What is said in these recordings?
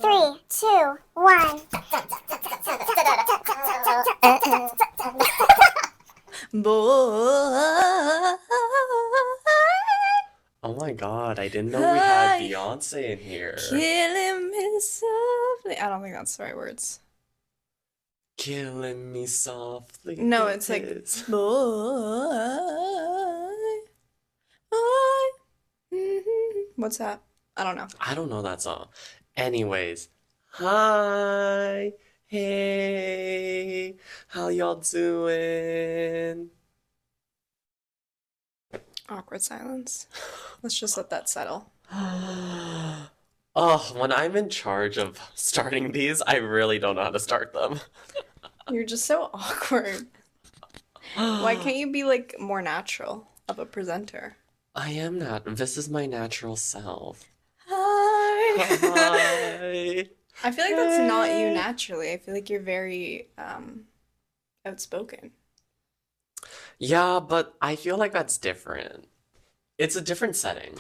Three, two, one. Boy, Oh my God, I didn't know we had Beyonce in here. killing me softly. I don't think that's the right words. Killing me softly No, with it's like his. boy. What's that? I don't know. I don't know that song. Anyways, hi, hey, how y'all doing? Awkward silence. Let's just let that settle. Oh, when I'm in charge of starting these, I really don't know how to start them. You're just so awkward. Why can't you be like more natural of a presenter? I am not. This is my natural self. Hi. Hi. I feel like that's not you Hey. naturally. I feel like you're very outspoken. Yeah, but I feel like that's different. It's a different setting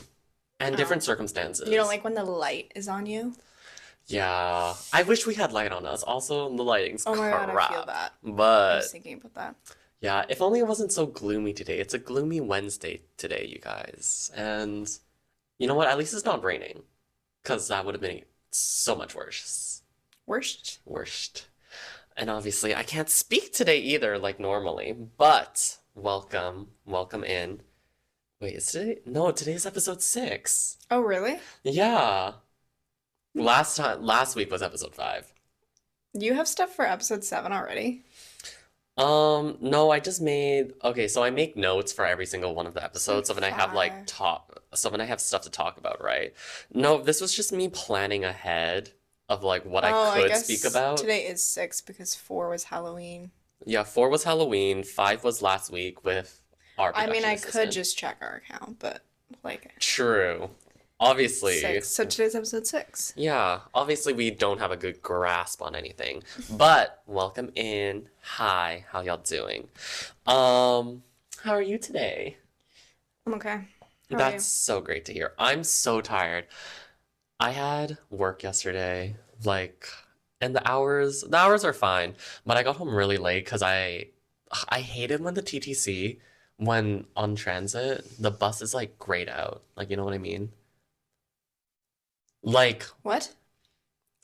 and Oh. different You don't circumstances. like when the light is on you? Yeah, I wish we had light on us. Also, the lighting's Oh my God, I feel crap. that. I was But thinking about that. yeah, if only it wasn't so gloomy today. It's a gloomy Wednesday today, you guys. And you know what? At least it's not raining, because that would have been so much worse. Worst? Worst. And obviously, I can't speak today either, like normally. But welcome, welcome in. Wait, is today? No, today's episode 6. Oh, really? Yeah. Last week was episode 5. You have stuff for episode 7 already? No, I just made, okay, so I make notes for every single one of the So episodes, so when I have far. so when I have stuff to talk about, right? No, this was just me planning ahead of like what I Oh, I could speak guess about. today is 6 because 4 was Halloween. Yeah, 4 was Halloween, 5 was last week with our I mean, production I could assistant. just check our account, but like True. Obviously, 6. So today's episode 6. yeah, obviously we don't have a good grasp on anything. But welcome in. Hi, how y'all doing? How are you today? I'm okay. How are That's you? so great to hear. I'm so tired. I had work yesterday, like, and the hours are fine, but I got home really late because I hated when the TTC, when on transit, the bus is like grayed out. Like, you know what I mean? Like, What?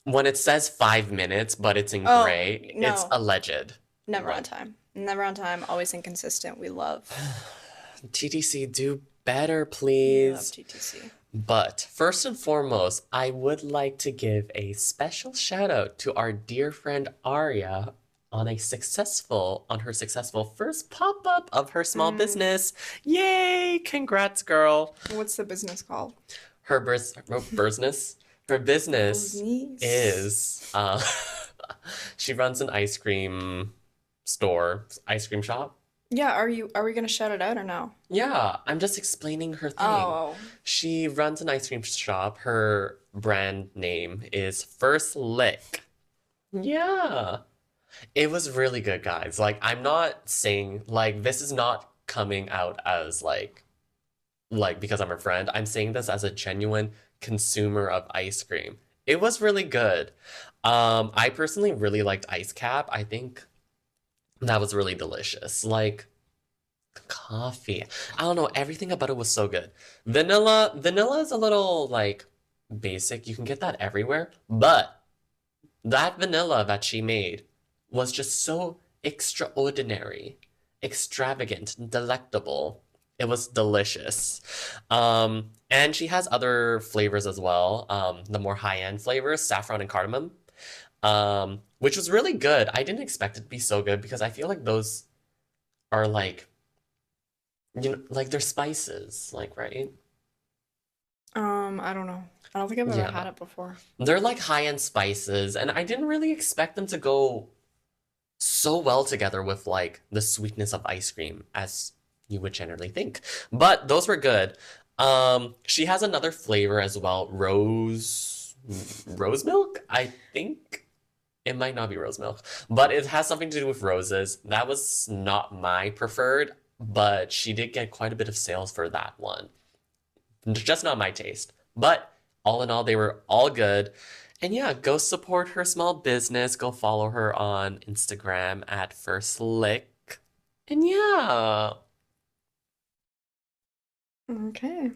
when it says 5 minutes, but it's in Oh, gray, it's no. alleged. Never on Like, time. Never on time, always inconsistent. We love. TTC, do better, We love please. TTC. But first and foremost, I would like to give a special shout out to our dear friend Arya on her successful first pop-up of her small Mm, business. Yay! Congrats, girl. what's the business called? Her business Business. is she runs an ice cream shop. Yeah, are we gonna shout it out or no? Yeah, I'm just explaining her thing. Oh, She runs an ice cream shop. Her brand name is First Lick. Yeah. It was really good, guys. Like, I'm not saying like this is not coming out as like because I'm a friend. I'm saying this as a genuine consumer of ice cream. It was really good. I personally really liked Ice Cap. I think that was really delicious. Like coffee. I don't know, everything about it was so good. Vanilla is a little like basic. You can get that everywhere, but that vanilla that she made was just so extraordinary, extravagant, delectable. It was delicious. And she has other flavors as well. The more high-end flavors, saffron and cardamom. Which was really good. I didn't expect it to be so good because I feel like those are like, you know, like they're spices, like, right? I don't know. I don't think I've ever Yeah. had it before. They're like high-end spices, and I didn't really expect them to go so well together with like the sweetness of ice cream as you would generally think. But those were good. She has another flavor as well, rose milk, I think. It might not be rose milk, but it has something to do with roses. That was not my preferred, but she did get quite a bit of sales for that one. Just not my taste. But all in all, they were all good. And yeah, go support her small business. Go follow her on Instagram at First Lick. And yeah, Okay.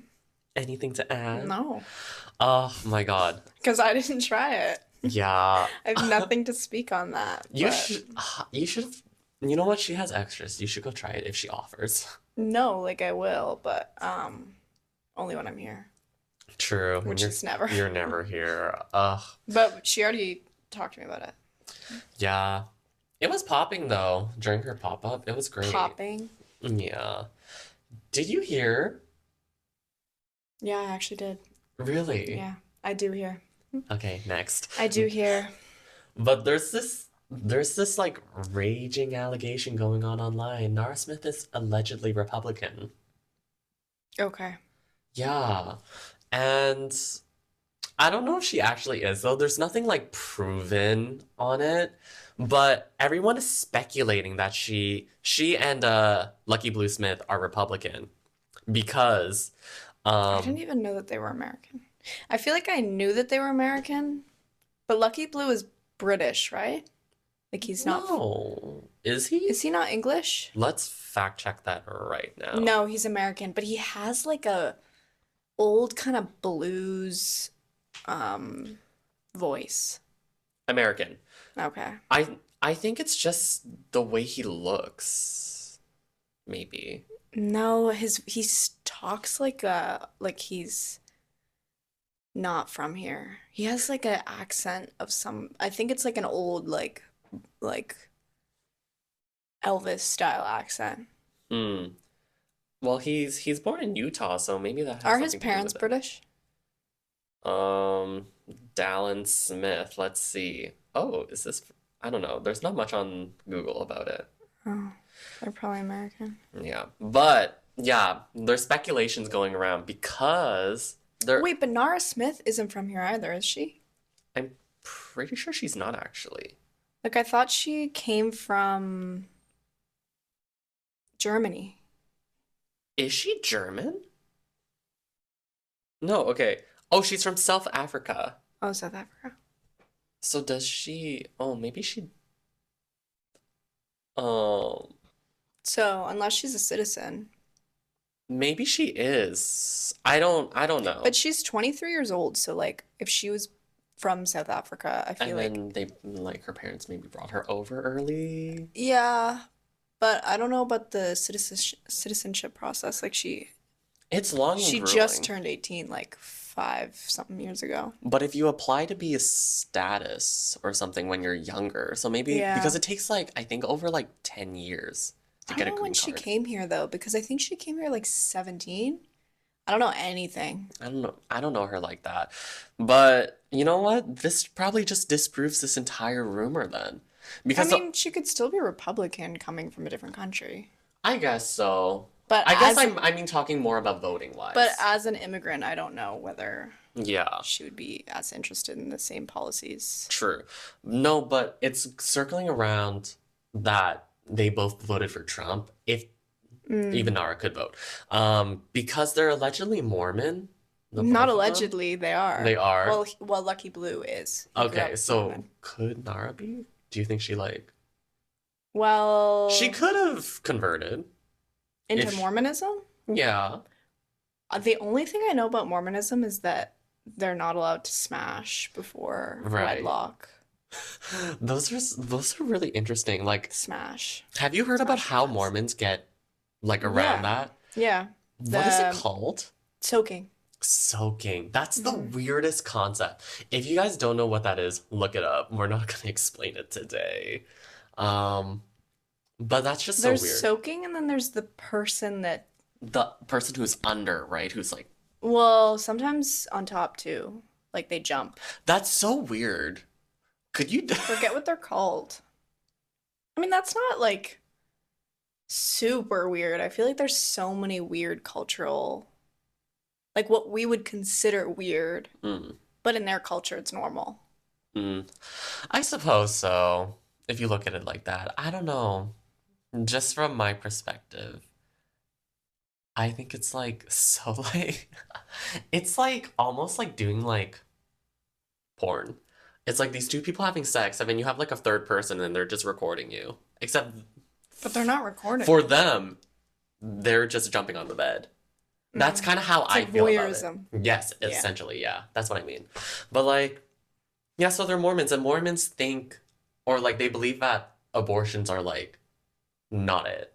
anything to add? No, Oh my God. because I didn't try it. Yeah. I have nothing to speak on that, You but should, you should, you know what? She has extras. You should go try it if she offers. no, like I will, but only when I'm here, True, when which is never. you're never here. But she already talked to me about it. Yeah. It was popping though during her pop-up. It was great. Popping. Yeah. Did you hear? Yeah, I actually did. Really? Yeah, I do hear. Okay, next. I do hear. But there's this like raging allegation going on online. Nara Smith is allegedly Republican. Okay. Yeah. And I don't know if she actually is, though. There's nothing like proven on it, but everyone is speculating that she and Lucky Blue Smith are Republican because I didn't um even know that they were American. I feel like I knew that they were American, but Lucky Blue is British, right? Like he's not. no, is he? Is he not English? Let's fact check that right now. No, he's American, but he has like a old kind of blues um voice. American. Okay. I think it's just the way he looks. Maybe. No, talks like he's not from here. He has like an accent of some, I think it's like an old like Elvis style accent. Hmm. Well, he's born in Utah, so maybe that has Are his something to do parents with it. British? Um, Dallin Smith. Let's see. Oh, is this? I don't know. There's not much on Google about it. Oh, they're probably American. Yeah, but yeah, there's speculations going around because there. Wait, but Nara Smith isn't from here either, is she? I'm pretty sure she's not actually. Like I thought she came from Germany. Is she German? No, okay. Oh, she's from South Africa. Oh, South Africa. So does she? Oh, maybe she. Um, So, unless she's a citizen. maybe she is. I don't know. But she's 23 years old, so like if she was from South Africa, I feel And like then they like her parents maybe brought her over early. yeah, but I don't know about the citizenship process. Like It's long and she just grueling. turned 18 like 5 something years ago. But if you apply to be a status or something when you're younger, so maybe because Yeah. it takes like I think over like 10 years to I get don't a know when green she card. came here though, because I think she came here like 17. I don't know anything. I don't know. I don't know her like that. But you know what? This probably just disproves this entire rumor then. I Because mean, she could still be Republican coming from a different country. I guess so. But I guess as I mean talking more about voting but wise. as an immigrant, I don't know whether Yeah, she would be as interested in the same policies. true. No, but it's circling around that they both voted for Trump, if even Mm. Nara could vote. Because they're allegedly Mormon, the Not both of them. allegedly, they are. They are. Well, Lucky Blue is. He grew Okay, up so Mormon. could Nara be? Do you think she like she Well, could have converted into if Mormonism? yeah. The only thing I know about Mormonism is that they're not allowed to smash before Right. wedlock. Those are really interesting. Like, Smash. have you heard about Smash how pads. Mormons get like around Yeah. that? Yeah. What is it The called? soaking. Soaking. That's the Mhm. weirdest concept. If you guys don't know what that is, look it up. We're not gonna explain it today. Um, but that's just so There's weird. soaking, and then there's the person that, The person who's under, right? Who's like, well, sometimes on top too. Like they jump. that's so weird. Could you? Forget what they're called. I mean, that's not like super weird. I feel like there's so many weird cultural, like what we would consider weird, Mm, but in their culture it's normal. mm. I suppose so. If you look at it like that, I don't know. Just from my perspective, I think it's like so like it's like almost like doing like porn. It's like these two people having sex, and then you have like a third person and they're just recording you. Except But they're not recording. for them, they're just jumping on the bed. That's kind of how It's I like feel about it. voyeurism. Yes, Yeah. essentially, yeah. That's what I mean. But like, yeah, so they're Mormons, and Mormons think, or like they believe that abortions are like not it.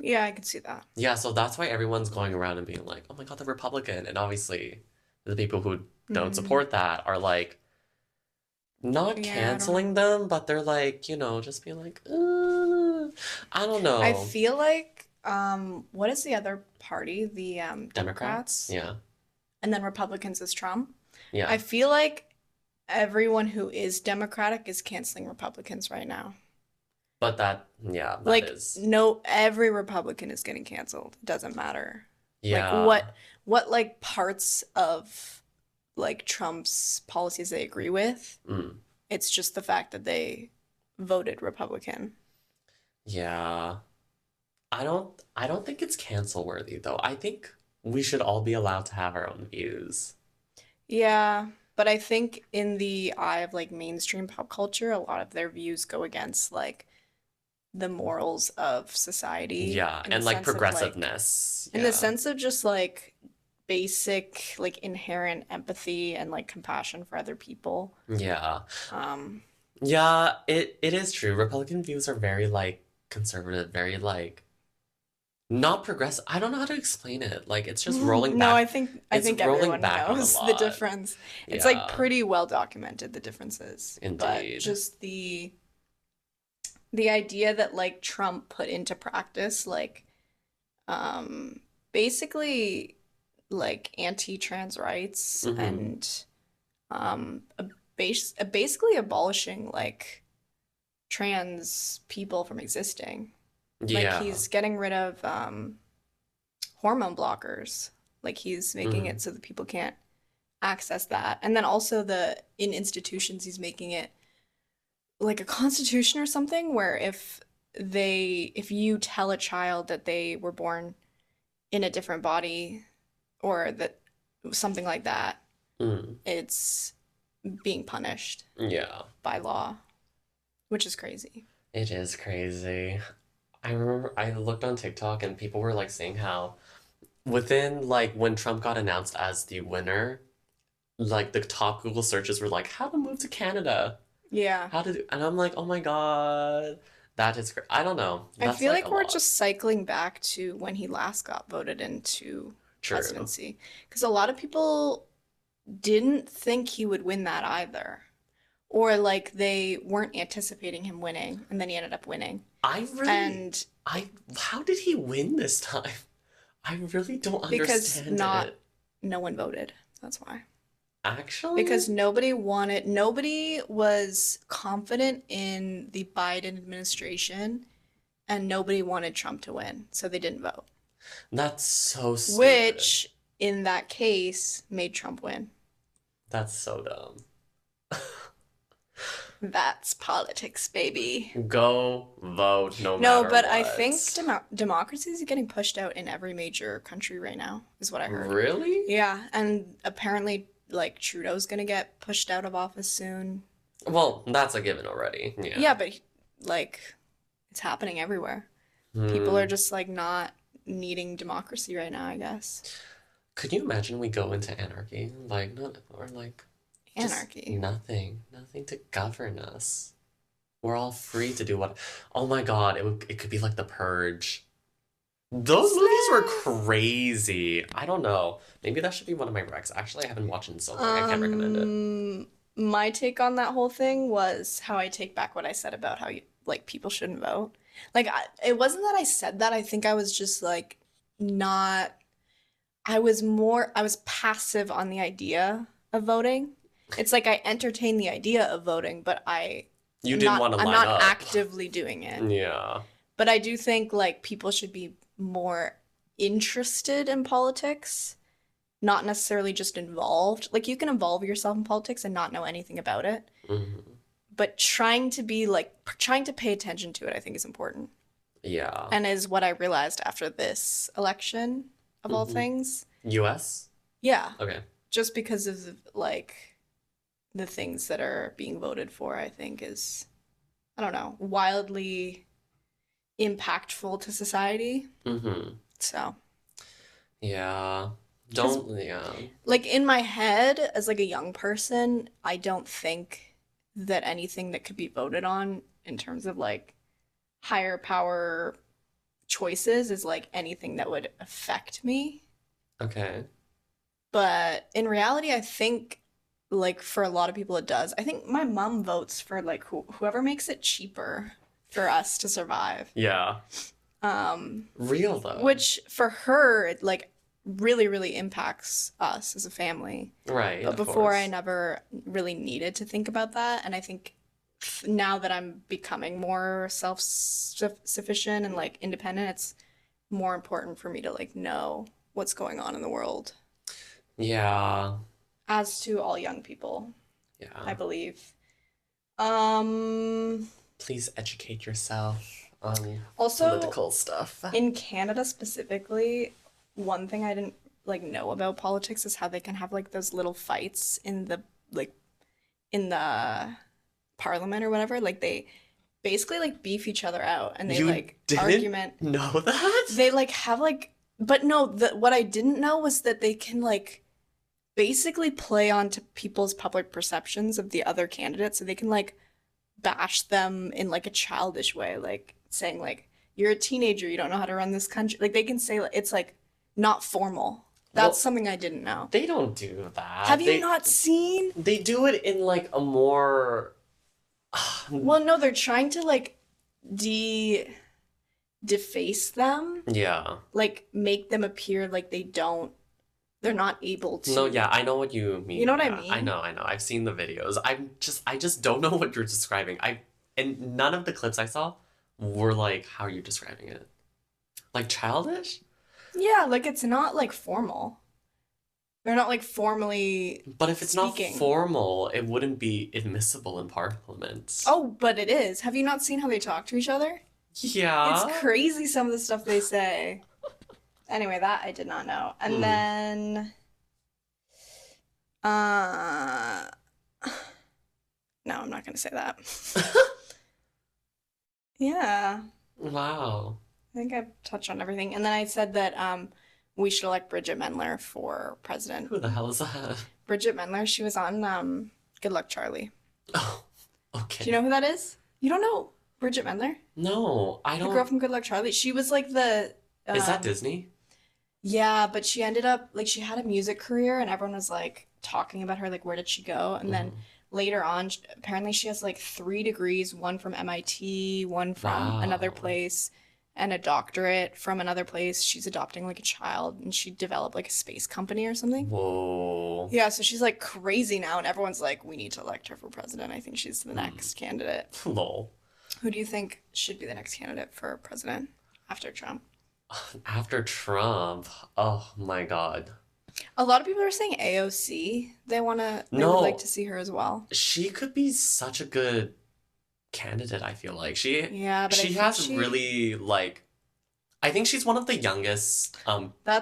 Yeah, I can see that. Yeah, so that's why everyone's going around and being like, oh my God, the Republican. And obviously, the people who don't support that are like, not Yeah, I don't canceling them, but they're like, just being like, I don't I know. feel like, what is the other party? The Democrats, Yeah, and then Republicans is Trump. yeah. I feel like everyone who is Democratic is canceling Republicans right now. But that Like, is, no, every Republican is getting canceled. It doesn't matter. yeah. Like, what like parts of like Trump's policies they agree with? Mm, It's just the fact that they voted Republican. yeah. I don't think it's cancel worthy though. I think we should all be allowed to have our own views. Yeah, but I think in the eye of like mainstream pop culture, a lot of their views go against like the morals of society Yeah, in the and like sense of like progressiveness. in the Yeah. sense of just like basic like inherent empathy and like compassion for other people. Yeah. Um, Yeah, it is true. Republican views are very like conservative, very like not progressive. I don't know how to explain it. Like it's just rolling no, I back. think It's rolling everyone back on a knows the lot. difference. It's like Yeah, pretty well documented the differences, but indeed. just the idea that like Trump put into practice like um basically like anti-trans rights Hmm. and basically abolishing like trans people from existing. Like Yeah. he's getting rid of hormone blockers. Like he's making Mm. it so that people can't access that. And then also in institutions he's making it like a constitution or something where if you tell a child that they were born in a different body or that something like that, Mm. it's being punished Yeah. by law, which is crazy. It is crazy. I remember I looked on TikTok and people were like saying how within like when Trump got announced as the winner, like the top Google searches were like how to move to Canada. Yeah. And I'm like, oh my God, that is great. I don't know. I That's feel like like a we're lot. just cycling back to when he last got voted into True. presidency. Because a lot of people didn't think he would win that either. Or like they weren't anticipating him winning, and then he ended up winning. And How did he win this time? I really don't because understand it. no one voted. That's why. Actually? Because nobody was confident in the Biden administration, and nobody wanted Trump to win, so they didn't vote. That's so stupid. Which, in that case, made Trump win. That's so dumb. That's politics, baby. Go vote no No, matter but I think what. democracy is getting pushed out in every major country right now, is what I heard. Really? Yeah, and apparently, like, Trudeau's gonna get pushed out of office soon. Well, that's a given already. Yeah. Yeah, but, like, it's happening everywhere. People Hmm. are just, like, not needing democracy right now, I guess. Could you imagine we go into anarchy? Like, not, or like, just Anarchy. nothing to govern us. We're all free to do what. Oh my God, it could be like The Purge. Those movies were crazy. I don't know. Maybe that should be one of my recs. Actually, I haven't watched it in so long. I can't recommend it. My take on that whole thing was how I take back what I said about how like people shouldn't vote. Like it wasn't that I said that. I think I was just like not. I was passive on the idea of voting. It's like I entertain the idea of voting, but You didn't want to I'm line not up. actively doing it. Yeah. But I do think like people should be more interested in politics, not necessarily just involved. Like you can involve yourself in politics and not know anything about it, Hmm. but trying to pay attention to it, I think is important. Yeah. And is what I realized after this election of all Hmm. things. US? Yeah, Okay. just because of like the things that are being voted for, I think is, I don't know, wildly impactful to society. Mm-hmm. So, Yeah. 'cause Yeah. like in my head as like a young person, I don't think that anything that could be voted on in terms of like higher power choices is like anything that would affect me. Okay. But in reality, I think like for a lot of people it does. I think my mom votes for like whoever makes it cheaper for us to survive. Yeah. Um, Real though. which for her it like really impacts us as a family. Right, But of before I course. never really needed to think about that, and I think now that I'm becoming more self-sufficient and like independent, it's more important for me to like know what's going on in the world, Yeah. as to all young people, I Yeah. believe. Um, Please educate yourself on also political stuff. in Canada specifically, one thing I didn't like know about politics is how they can have like those little fights in the like in the parliament or whatever. Like they basically like beef each other out and they You like didn't argument. know that? They like have like but no, what I didn't know was that they can like basically play onto people's public perceptions of the other candidates so they can like bash them in like a childish way, like saying like you're a teenager, you don't know how to run this country. Like they can say it's like not formal. That's Well, something I didn't know. they don't do that. Have you not seen? They do it in like a more Well, no, they're trying to like de deface them, yeah. like make them appear like they're not able No, to. yeah, I know what you You mean. know what I Yeah, mean? I know. I've seen the videos. I just don't know what you're describing. And none of the clips I saw were like how are you describing it? Like childish? Yeah, like it's not like formal. They're not like formally But if it's not speaking. formal, it wouldn't be admissible in parliament. Oh, but it is. Have you not seen how they talk to each other? It's Yeah. crazy some of the stuff they say. Anyway, that I did not know. And Hmm. then uh no, I'm not gonna say that. Yeah, Wow. I think I've touched on everything. And then I said that we should elect Bridget Mendler for president. Who the hell is that? Bridget Mendler, she was on Good Luck Charlie. Oh, Do okay. you know who that is? You don't know Bridget Mendler? No, I The girl don't. from Good Luck Charlie. She was like the Is that um Disney? yeah, but she ended up like she had a music career and everyone was like talking about her like where did she go? And then Mhm. later on apparently she has like 3 degrees, one from MIT, one from another Wow. place, and a doctorate from another place. She's adopting like a child and she developed like a space company or something. Whoa. Yeah, so she's like crazy now and everyone's like we need to elect her for president. I think she's the Hmm. next candidate. Lol. Who do you think should be the next candidate for president after Trump? After Trump, oh my God. A lot of people are saying AOC. They would like to No, see her as well. she could be such a good candidate, I feel like. Yeah, but I She think has really like I think she's one of the youngest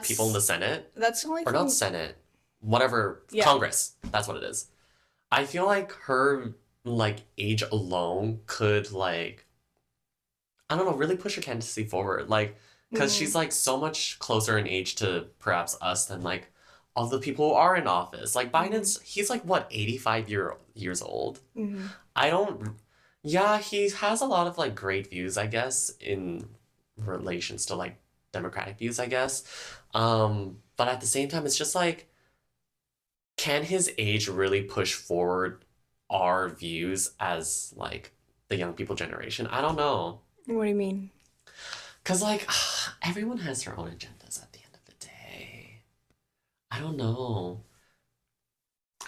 people in the that's Senate. that's the only Or not thing. Senate. Whatever. Yeah. Congress. That's what it is. I feel like her like age alone could like I don't know, really push her candidacy forward. Like, because Mm, she's like so much closer in age to perhaps us than like all the people who are in office. Like mm, he's like what, 85 years old? mm. I don't, yeah, he has a lot of like great views, I guess, in relations to like democratic views, I guess. But at the same time, it's just like, can his age really push forward our views as like the young people generation? I don't know. What do you mean? Because, like, everyone has their own agendas at the end of the day. I don't know.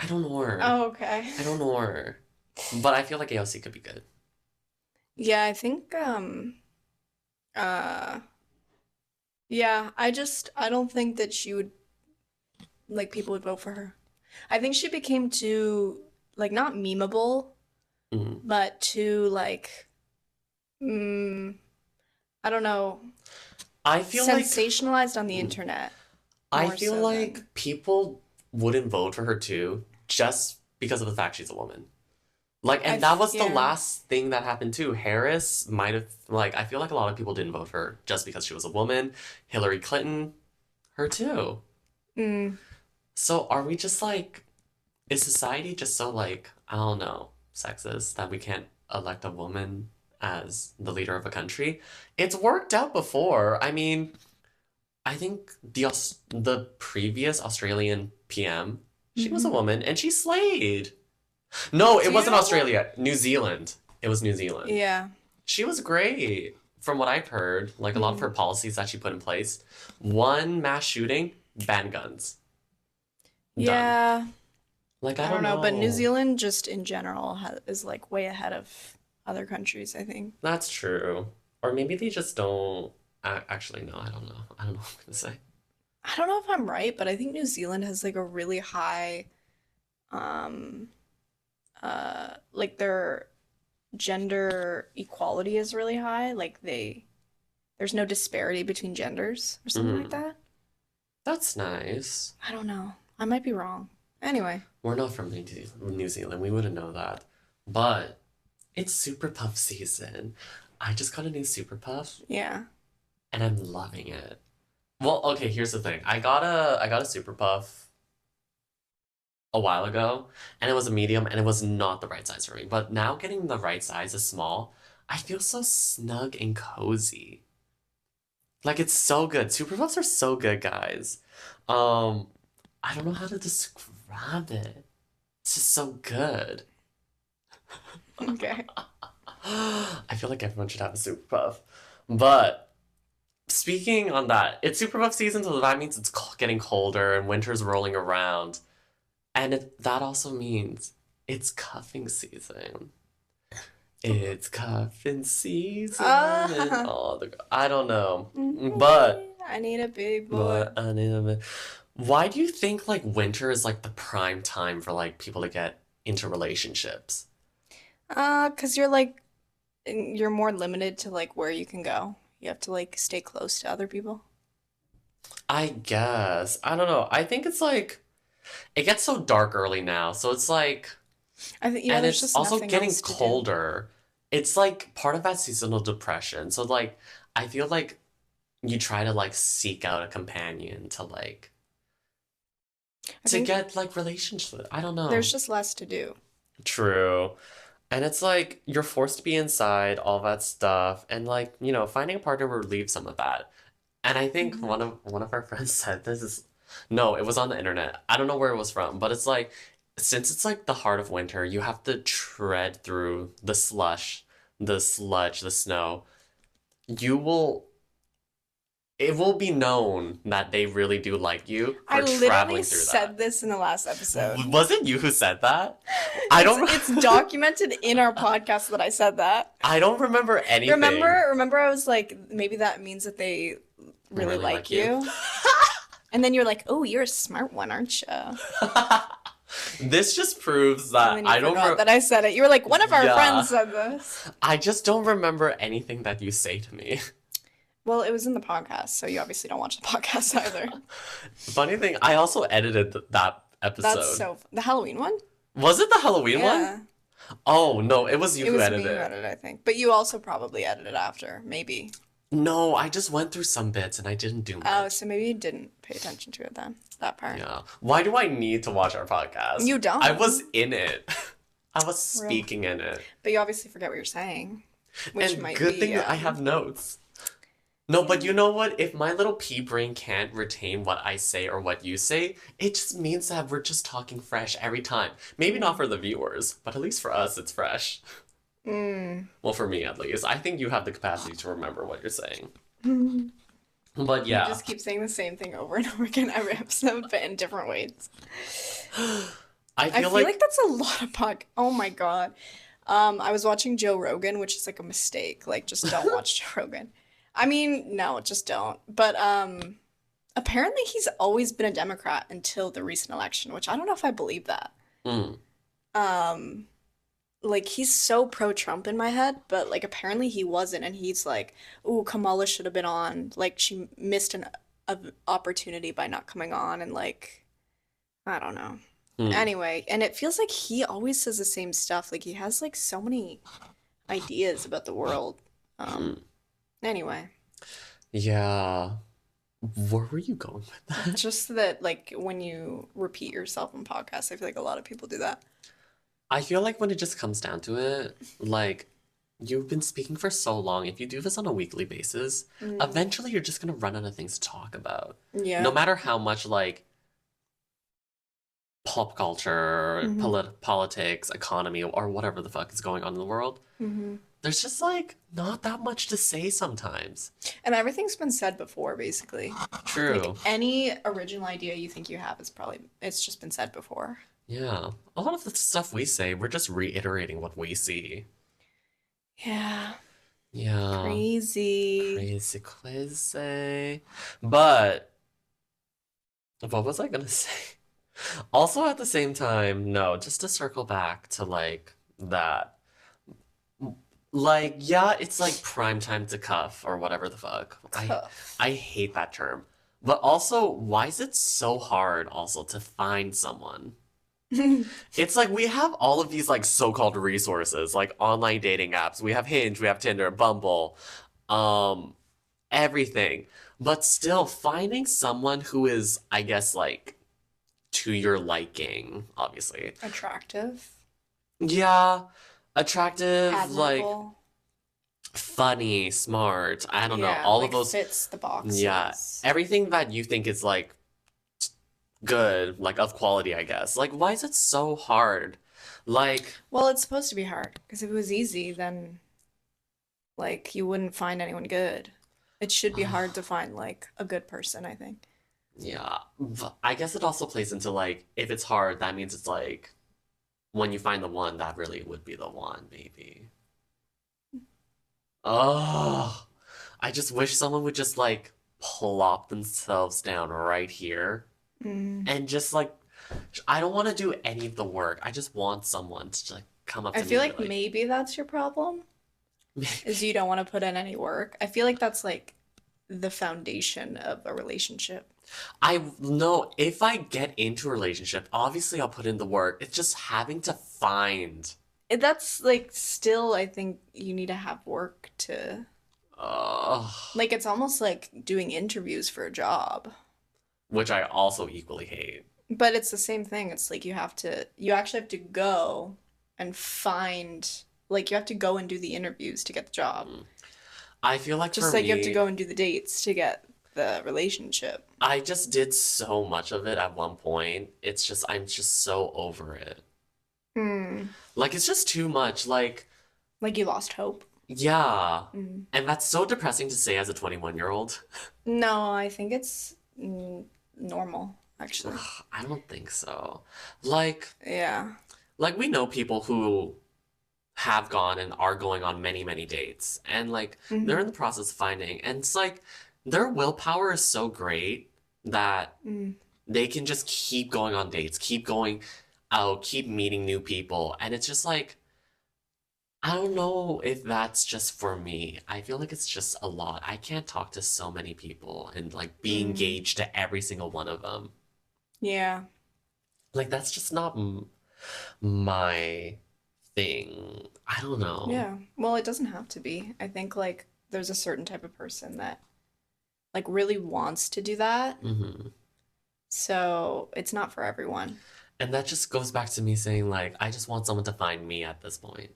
I don't know her. Oh, okay. I don't know her. But I feel like AOC could be good. Yeah, I think uh yeah, I don't think that she would like people would vote for her. I think she became too like not memeable, Mm. but too like mm, I don't know, I feel like sensationalized on the mm, internet I more feel so than like people wouldn't vote for her too, just because of the fact she's a woman. Like, and I that was the yeah. last thing that happened too. Harris might have, like, I feel like a lot of people didn't vote for her just because she was a woman. Hillary Clinton, her too. Mm. So are we just like, is society just so like, I don't know, sexist that we can't elect a woman as the leader of a country? It's worked out before. I mean, I think the previous Australian PM, she was a Hmm. woman and she slayed. No, it Do you wasn't know what? Australia. New Zealand. It was New Zealand. Yeah. She was great, from what I've heard. Like a lot of Mm. her policies that she put in place. One mass shooting, ban guns. Done. Yeah. Like, I I don't don't know, but New know. Zealand just in general is like way ahead of other countries, I think. That's true. Or maybe they just don't. Actually, no, I don't know. I don't know what I'm gonna say. I don't know if I'm right, but I think New Zealand has like a really high um like their gender equality is really high. Like there's no disparity between genders or something like Hmm. that. That's nice. I don't know. I might be wrong. Anyway, We're not from New Zealand. We wouldn't know that. But it's Super Puff season. I just got a new Super Puff yeah. and I'm loving it. Well, okay, here's the thing. I got a Super Puff a while ago, and it was a medium, and it was not the right size for me. But now getting the right size is small. I feel so snug and cozy. Like it's so good. Super Puffs are so good, guys. Um, I don't know how to describe it. It's just so good. Okay. I feel like everyone should have a Super Puff. But speaking on that, it's Super Puff season, so that means it's getting colder and winter's rolling around. And that also means it's cuffing season. It's cuffing season and Ah, all the I don't know. But I need a big boy. but I need a bit- why do you think like winter is like the prime time for like people to get into relationships? 'Cause you're more limited to like where you can go. You have to like stay close to other people. I guess. I don't know. I think it's like it gets so dark early now. So it's like I think yeah, and there's it's just also nothing getting else to do. colder. It's like part of that seasonal depression. So like I feel like you try to like seek out a companion to like I to think get like relationships with. I don't there's know. just less to do. True. And it's like you're forced to be inside, all that stuff, and like, finding a partner will relieve some of that. And I think Mhm. one of our friends said this is no, it was on the internet. I don't know where it was from, but it's like since it's like the heart of winter, you have to tread through the slush, the sludge, the snow. You will it will be known that they really do like you I for literally traveling through that. said this in the last episode. Was it you who said that? I don't It's documented in our podcast that I said that. I don't remember anything. Remember I was like, maybe that means that they really Really like like you. you. And then you're like, oh, you're a smart one, aren't you? This just proves And that then you I don't forgot that I said it. You were like, one of our yeah. friends said this. I just don't remember anything that you say to me. Well, it was in the podcast, so you obviously don't watch the podcast either. Funny thing, I also edited that That's episode. the Halloween one? Was it the Halloween one? Yeah. Oh, no, it was you It who was me edited who it. edited, I think. But you also probably edited after, maybe. No, I just went through some bits and I didn't do Oh, much. so maybe you didn't pay attention to it then, that part. Yeah. Why do I need to watch our podcast? You I was don't. in it. I was Real. speaking in it. But you obviously forget what you're saying, which And might good thing be, that I have notes. No, but yeah. you know what? If my little pea brain can't retain what I say or what you say, it just means that we're just talking fresh every time. Maybe not Mm. for the viewers, but at least for us, it's fresh. Mm. Well, for me at least. I think you have the capacity to remember what you're saying. You But yeah, just keep saying the same thing over and over again every episode, but in different ways. I I feel feel like like that's a lot of Oh my God. I was watching Joe Rogan, which is like a mistake. Like, just don't watch Joe Rogan. I mean, no, just don't. But apparently he's always been a Democrat until the recent election, which I don't know if I believe that. mm, Um, like he's so pro-Trump in my head, but like apparently he wasn't, and he's like, "Ooh, Kamala should have been on. Like she missed an opportunity by not coming on," and like I don't know. Hmm. Anyway, and it feels like he always says the same stuff. Like he has like so many ideas about the world. Hmm. Um, anyway, Yeah. Where were you going with that? just that like when you repeat yourself in podcasts, I feel like a lot of people do that. I feel like when it just comes down to it, like you've been speaking for so long, if you do this on a weekly basis, Mm, eventually you're just gonna run out of things to talk about. No yeah. matter how much like pop culture, Hmm. politics, economy, or whatever the fuck is going on in the world, Hmm. there's just like not that much to say sometimes. And everything's been said before, basically. Like True. any original idea you think you have is probably it's just been said before. Yeah. A lot of the stuff we say, we're just reiterating what we see. Yeah. Yeah. Crazy. Crazy, crazy. But what was I gonna say? Also, at the same time, no, just to circle back to like that. Like, yeah, it's like prime time to cuff or whatever the fuck. Cuff. I hate that term. But also, why is it so hard also to find someone? It's like we have all of these like so-called resources, like online dating apps. We have Hinge, we have Tinder, Bumble, um, everything. But still, finding someone who is, I guess, like to your liking, obviously. Attractive. Yeah, attractive, like Admirable. funny, smart. I don't know. Yeah, All of like those, fits the yeah, boxes. everything that you think is like good, like of quality, I guess. Like, why is it so hard? Like, Well, it's supposed to be hard because if it was easy, then like you wouldn't find anyone good. It should be hard to find like a good person, I think. yeah, but I guess it also plays into like if it's hard, that means it's like when you find the one, that really would be the one, maybe. Oh, I just wish someone would just like plop themselves down right here Mm. and just like I don't want to do any of the work. I just want someone to like come up I to me feel and be like like, maybe that's your problem, is you don't want to put in any work. I feel like that's like the foundation of a relationship. I know if I get into a relationship, obviously I'll put in the work. It's just having to find. That's like still, I think you need to have work to Ugh. like it's almost like doing interviews for a job. Which I also equally hate. But it's the same thing. It's like you actually have to go and find, like, you have to go and do the interviews to get the job. Mm. I feel like for Just like you have to me, go and do the dates to get the relationship. I just did so much of it at one point. It's just, I'm just so over it. Hmm. Like, it's just too much. Like, Like you lost hope. yeah. Mm. And that's so depressing to say as a 21-year-old. No, I think it's normal, actually. I don't think so. Like, Yeah. like we know people who have gone and are going on many, many dates, and like they're Hmm. in the process of finding, and it's like their willpower is so great that Mm. they can just keep going on dates, keep going out, keep meeting new people, and it's just like I don't know if that's just for me. I feel like it's just a lot. I can't talk to so many people and like be Mm. engaged to every single one of them. Yeah. Like that's just not my thing. I don't know. Yeah. Well, it doesn't have to be. I think like there's a certain type of person that like really wants to do that. Hmm. So it's not for everyone. And that just goes back to me saying like I just want someone to find me at this point.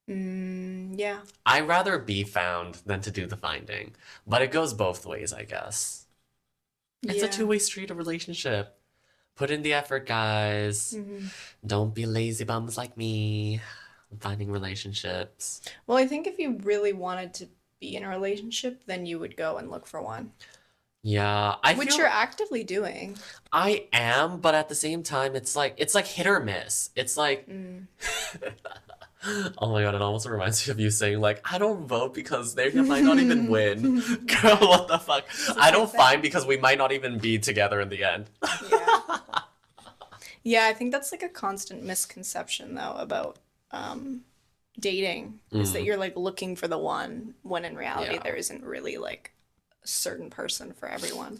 Yeah. I'd rather be found than to do the finding. But it goes both ways, I guess. It's a Yeah. two-way street, a relationship. Put in the effort, guys. Hmm. Don't be lazy bums like me. Finding relationships. Well, I think if you really wanted to be in a relationship, then you would go and look for one, Yeah, I which feel you're actively doing. I am, but at the same time, it's like hit or miss. It's like, Mm. oh my God, it almost reminds me of you saying like, I don't vote because they might not even win. Girl, what the fuck? It's the I same don't thing. find because we might not even be together in the end. Yeah. Yeah, I think that's like a constant misconception though about dating is that Mm, you're like looking for the one when in reality yeah. there isn't really like a certain person for everyone.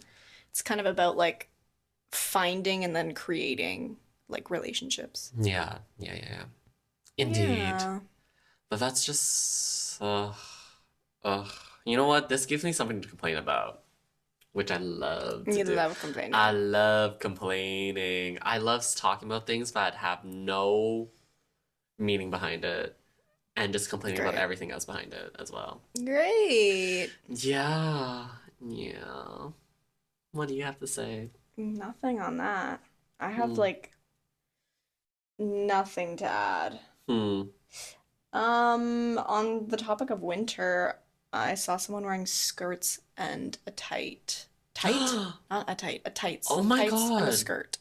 It's kind of about like finding and then creating like relationships. Yeah. Indeed. Yeah. But that's just, ugh. You know what? This gives me something to complain about, which I love to You do. love complaining. I love complaining. I love talking about things that have no meaning behind it and just complaining about Great. everything else behind it as well. Great. Yeah. What do you have to say? Nothing on that. I have Hmm. like nothing to add. Hmm. On the topic of winter, I saw someone wearing skirts and a tight. Tight? Not a tight, a tights. Oh my Tights and a God. skirt.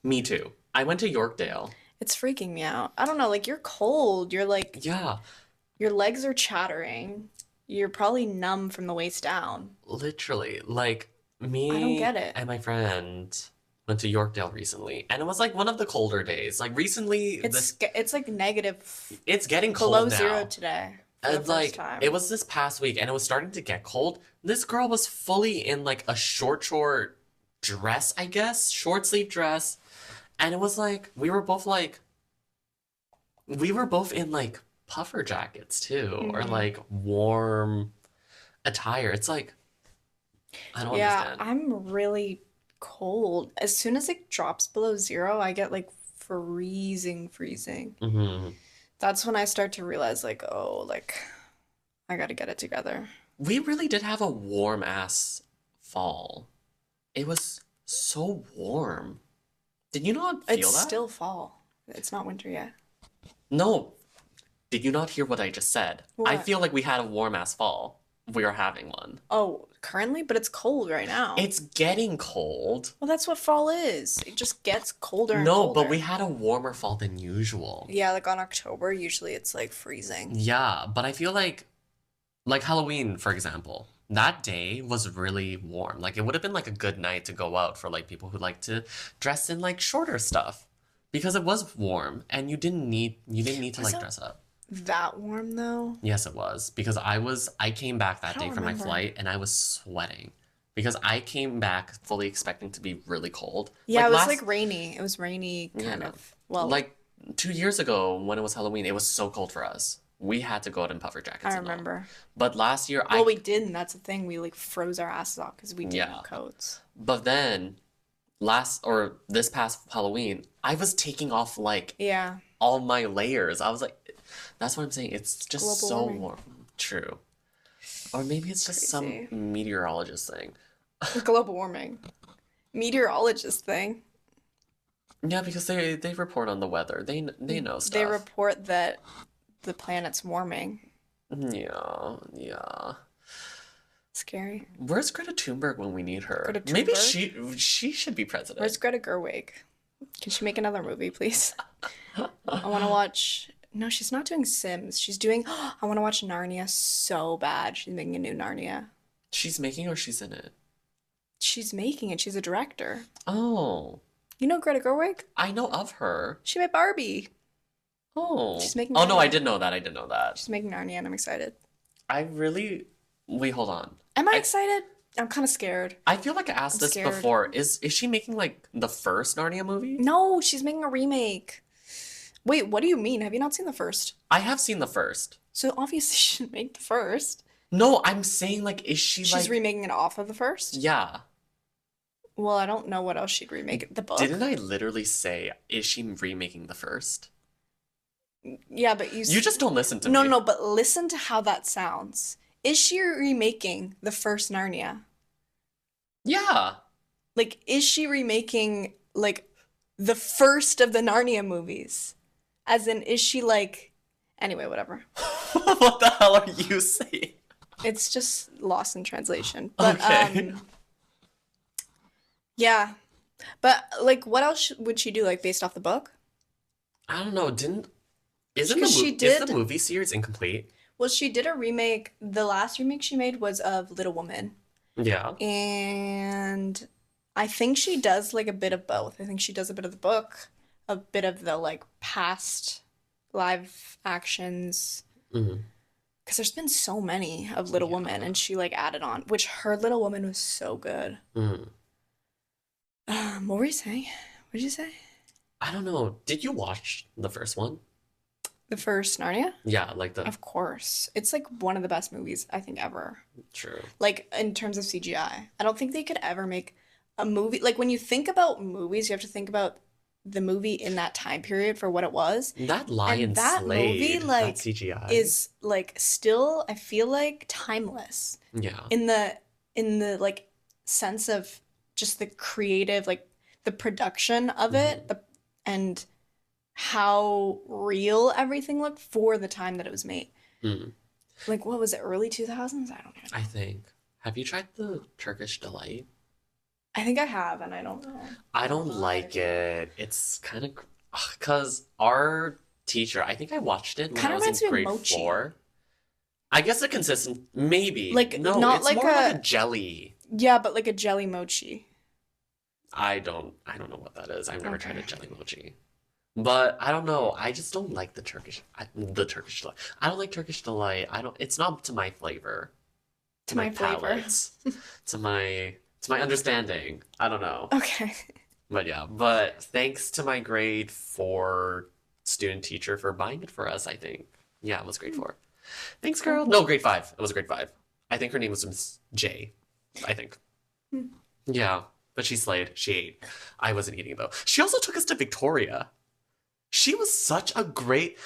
Me too. I went to Yorkdale. It's freaking me out. I don't know, like you're cold. You're like Yeah, your legs are chattering. You're probably numb from the waist down. literally. Like I don't me get it. and my friend went to Yorkdale recently, and it was like one of the colder days. Like recently, It's like negative it's getting below cold zero now. today for the And first like time. it was this past week, and it was starting to get cold. This girl was fully in like a short dress, I guess, short sleeve dress, and it was like we were both in like puffer jackets too, or Mhm. like warm attire. It's like I don't Yeah, understand. I'm really cold. As soon as it drops below zero, I get like freezing. Hmm. That's when I start to realize like, oh, like I gotta get it together. We really did have a warm ass fall. It was so warm. Did you not It's feel that? still fall. It's not winter yet. No. Did you not hear what I just said? I What? feel like we had a warm ass fall. We are having one. Oh, currently, but it's cold right now. It's getting cold. Well, that's what fall is. It just gets colder and No, but colder. we had a warmer fall than usual. Yeah, like on October, usually it's like freezing. Yeah, but I feel like Halloween, for example, that day was really warm. Like it would have been like a good night to go out for like people who like to dress in like shorter stuff because it was warm and you didn't need to Was like it dress up. that warm though? Yes, it was because I came back I that don't day from my remember. flight and I was sweating because I came back fully expecting to be really cold. Yeah, Like it was last like rainy. It was rainy kind Yeah. of. Well, like 2 years ago when it was Halloween, it was so cold for us. We had to go out in puffer jackets I and all. remember. But last year Well, we didn't. That's the thing. We like froze our asses off because we didn't Yeah. have coats. But then this past Halloween, I was taking off like Yeah, all my layers. I was like, that's what I'm saying. It's just global so warming. warm. True. Or maybe it's just some Crazy. meteorologist thing. Global warming. Meteorologist thing. Yeah, because they report on the weather. They know They stuff. report that the planet's warming. Yeah. Scary. Where's Greta Thunberg when we need her? Greta Maybe Thunberg? she should be president. Where's Greta Gerwig? Can she make another movie, please? I want to watch. No, she's not doing Sims. She's doing. I want to watch Narnia so bad. She's making a new Narnia. She's making or she's in it? She's making it. She's a director. Oh, You know Greta Gerwig? I know of her. She made Barbie. Oh. She's making Oh no, I Narnia. did know that. I did know that. She's making Narnia, and I'm excited. I really Wait, hold on. Am I I excited? I'm kind of scared. I feel like I asked I'm this scared. before. Is she making like the first Narnia movie? No, she's making a remake. Wait, what do you mean? Have you not seen the first? I have seen the first. So obviously she should make the first. No, I'm saying like is she She's like remaking it off of the first? Yeah. Well, I don't know what else she'd remake. The book? Didn't I literally say is she remaking the first? Yeah, but You just don't listen to No, me. no, but listen to how that sounds. Is she remaking the first Narnia? Yeah. Like, is she remaking, like, the first of the Narnia movies? As in, is she like... Anyway, whatever. What the hell are you saying? It's just lost in translation. But, Okay. yeah. But, like, what else would she do, like, based off the book? I don't know. Isn't Because she is the did- movie series incomplete? Well, she did a remake. The last remake she made was of Little Woman. Yeah. And I think she does like a bit of both. I think she does a bit of the book, a bit of the like past live actions. Hmm. Because there's been so many of Little Woman, Yeah. and she like added on, which her Little Woman was so good. Hmm. What were you saying? What'd you say? I don't know. Did you watch the first one? The first Narnia? Yeah, like the Of course. It's like one of the best movies I think ever. true. Like in terms of CGI. I don't think they could ever make a movie. Like when you think about movies, you have to think about the movie in that time period for what it was. That And lion that movie slayed that like CGI. is like still I feel like timeless Yeah. in the like sense of just the creative like the production of it, hmm and how real everything looked for the time that it was made. Mm, Like what was it, early 2000s? I don't even I know. think. Have you tried the Turkish delight? I think I have, and I don't know I a don't lot like about it. it. It's kind of because our teacher, I think I watched it when Kind I of was in reminds me of grade mochi. four. I guess the consistent, maybe. Like No, not it's like more like a a jelly. yeah, but like a jelly mochi. I don't know what that is. I've never tried a Okay. jelly mochi. But I don't know. I just don't like the Turkish delight. I don't like Turkish delight. I don't. It's not to my flavor, to To my my flavor. palates, to my understanding. I don't know. Okay. But yeah. But thanks to my grade four student teacher for buying it for us. I think. Yeah, it was grade four. Thanks, Cool. girl. No, grade five. It was grade five. I think her name was Miss J. I think. Hmm. Yeah. But she slayed. She ate. I wasn't eating though. She also took us to Victoria. She was such a great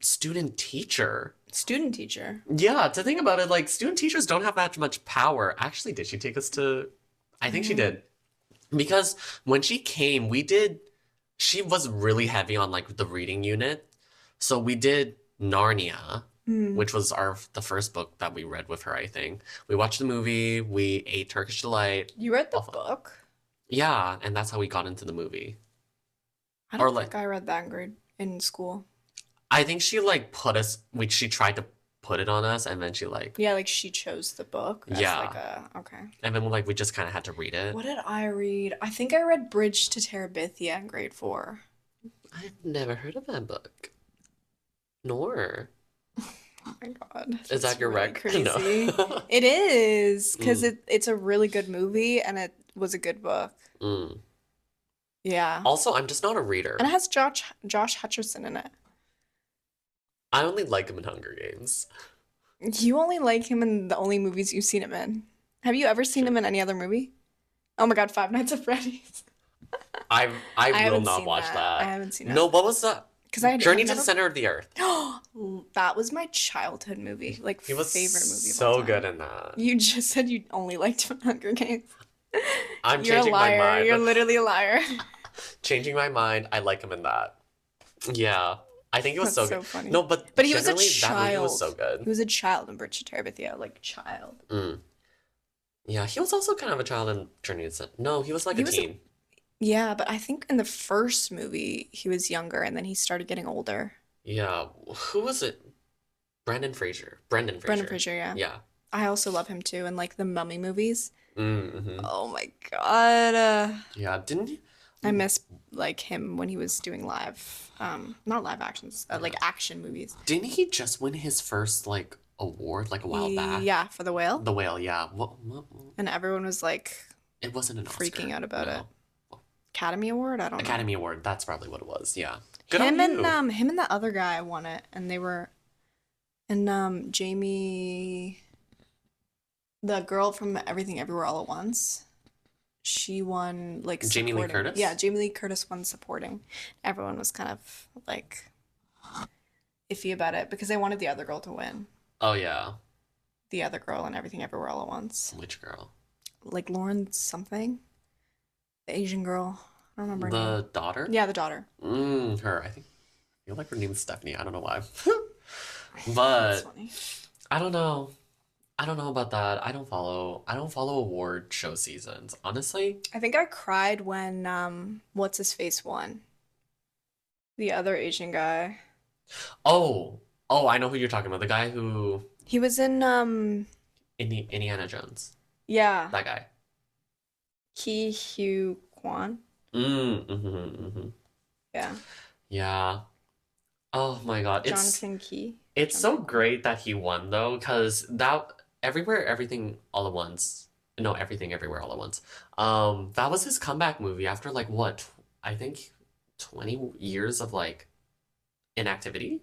student teacher. Student teacher. Yeah, to think about it, like student teachers don't have that much power. Actually, did she take us to? I think she Mm. did. Because when she came, she was really heavy on like the reading unit. So we did Narnia, Mm. which was the first book that we read with her, I think. We watched the movie, we ate Turkish Delight. You read the Awful. book? Yeah, and that's how we got into the movie. I Or don't like think I read that in grade in school. I think she like she tried to put it on us and then she like Yeah, like she chose the book as like yeah. a okay. And then like we just kind of had to read it. What did I read? I think I read Bridge to Terabithia in grade 4. I've never heard of that book. Nor. Oh my God. Is That's that your really rec? crazy. No. It is, because Mm, it's a really good movie and it was a good book. mm. Yeah. Also, I'm just not a And reader. it has Josh Hutcherson in it. I only like him in Hunger Games. You only like him in the only movies you've seen him in. Have you ever seen True. him in any other movie? Oh my God, Five Nights at Freddy's. I I will haven't not seen watch that. I that. haven't seen it. No, what was that? Because I Journey have to the never. Center of the Earth. That was my childhood movie, like He was favorite movie of all so good time. in that. You just said you only liked Hunger Games. I'm You're a changing my liar. You're mind. literally a liar. Changing my mind. I like him in that. Yeah. I think it was That's so so good. funny. No, but But he was a generally that movie was so child. good. He was a child in Bridge to Terabithia, like child. Mm. Yeah, he was also kind of a child in Journey to the Center. No, he was like He a was teen. Yeah, but I think in the first movie he was younger and then he started getting older. Yeah. Who was it? Brendan Fraser. Brendan Brendan Fraser. Fraser, yeah. Yeah. I also love him too, and like the Mummy movies. Mm-hmm. Oh my God. Yeah, didn't he? I miss like him when he was doing live, not live actions, like Yeah. action movies. Didn't he just win his first like award like a while back? Yeah, for the whale, The Whale, yeah. and everyone was like It wasn't an freaking Oscar. out about it. No. Academy Award? I don't know. Academy Award. That's probably what it was. Yeah. Good on Him and you. him and the other guy won it, and they were and Jamie, the girl from Everything Everywhere All at Once. She won like Jamie Lee supporting. Curtis? Yeah, Jamie Lee Curtis won supporting. Everyone was kind of like iffy about it because they wanted the other girl to win. Oh yeah. The other girl in Everything Everywhere All at Once. Which girl? Like Lauren something. The Asian girl. I don't remember her name. The daughter? Yeah, the daughter. Her. I feel like her name is Stephanie. I don't know why. That's But funny. I don't know. I don't know about that. I don't follow award show seasons. Honestly. I think I cried when what's his face won. The other Asian guy. Oh. Oh, I know who you're talking about. The guy who He was in Indiana Jones. yeah, That guy. Ki Hugh Kwan. Mm-hmm. Yeah. Yeah. Oh my God. Jonathan Key. It's so Jonathan. great that he won though, because that Everywhere, Everything All at Once No, Everything Everywhere All at Once. That was his comeback movie after like what? I think 20 years of like inactivity.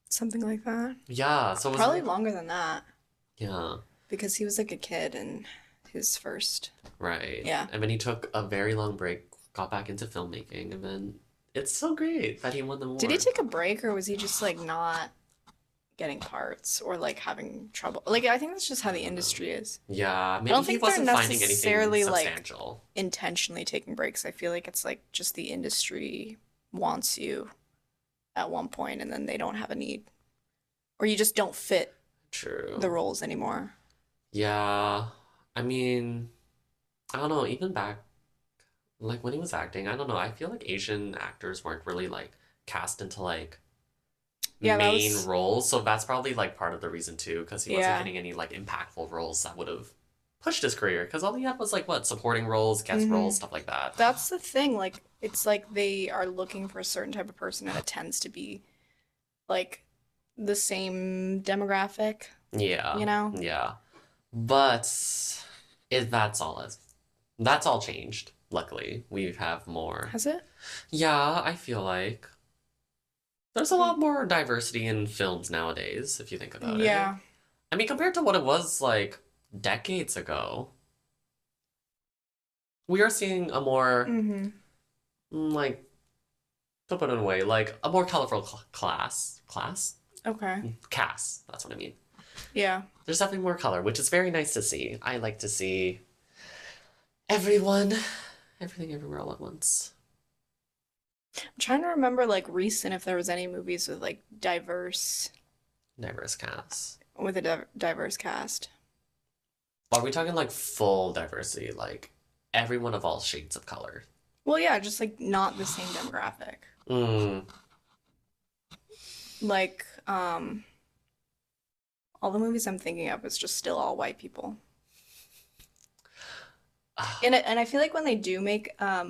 Something like that. Yeah, so it was Probably very, longer than that yeah, because he was like a kid in his first. right. Yeah. And then he took a very long break, got back into filmmaking, and then it's so great that he won the Did he award. take a break or was he just like not getting parts or like having trouble? Like I think that's just how I the don't know. industry is. Yeah, I maybe don't he think they're wasn't finding anything necessarily like substantial. intentionally taking breaks. I feel like it's like just the industry wants you at one point and then they don't have a need. Or you just don't fit the True. roles anymore. Yeah, I mean, I don't know, even back like when he was acting, I don't know, I feel like Asian actors weren't really like cast into like Yeah, that main was roles, so that's probably like part of the reason too, because he wasn't yeah. getting any like impactful roles that would have pushed his career, because all he had was like what, supporting roles, guest roles, Hmm. stuff like that. That's the thing. Like it's like they are looking for a certain type of person and it tends to be like the same demographic, Yeah, you know? yeah. But it that's all changed. Luckily, we have more. Has it? Yeah, I feel like there's a Hmm. lot more diversity in films nowadays, if you think about it. Yeah. I mean, compared to what it was like decades ago, we are seeing a more, Hmm. like, to put it in a way, like a more colorful Okay. cast. That's what I mean. Yeah. There's definitely more color, which is very nice to see. I like to see everyone, everything, everywhere, all at once. I'm trying to remember like recent if there was any movies with like Diverse cast. with a diverse cast. Are we talking like full diversity, like everyone of all shades of color? Well, yeah, just like not the same demographic. Mm. Like, all the movies I'm thinking of is just still all white people. And I feel like when they do make a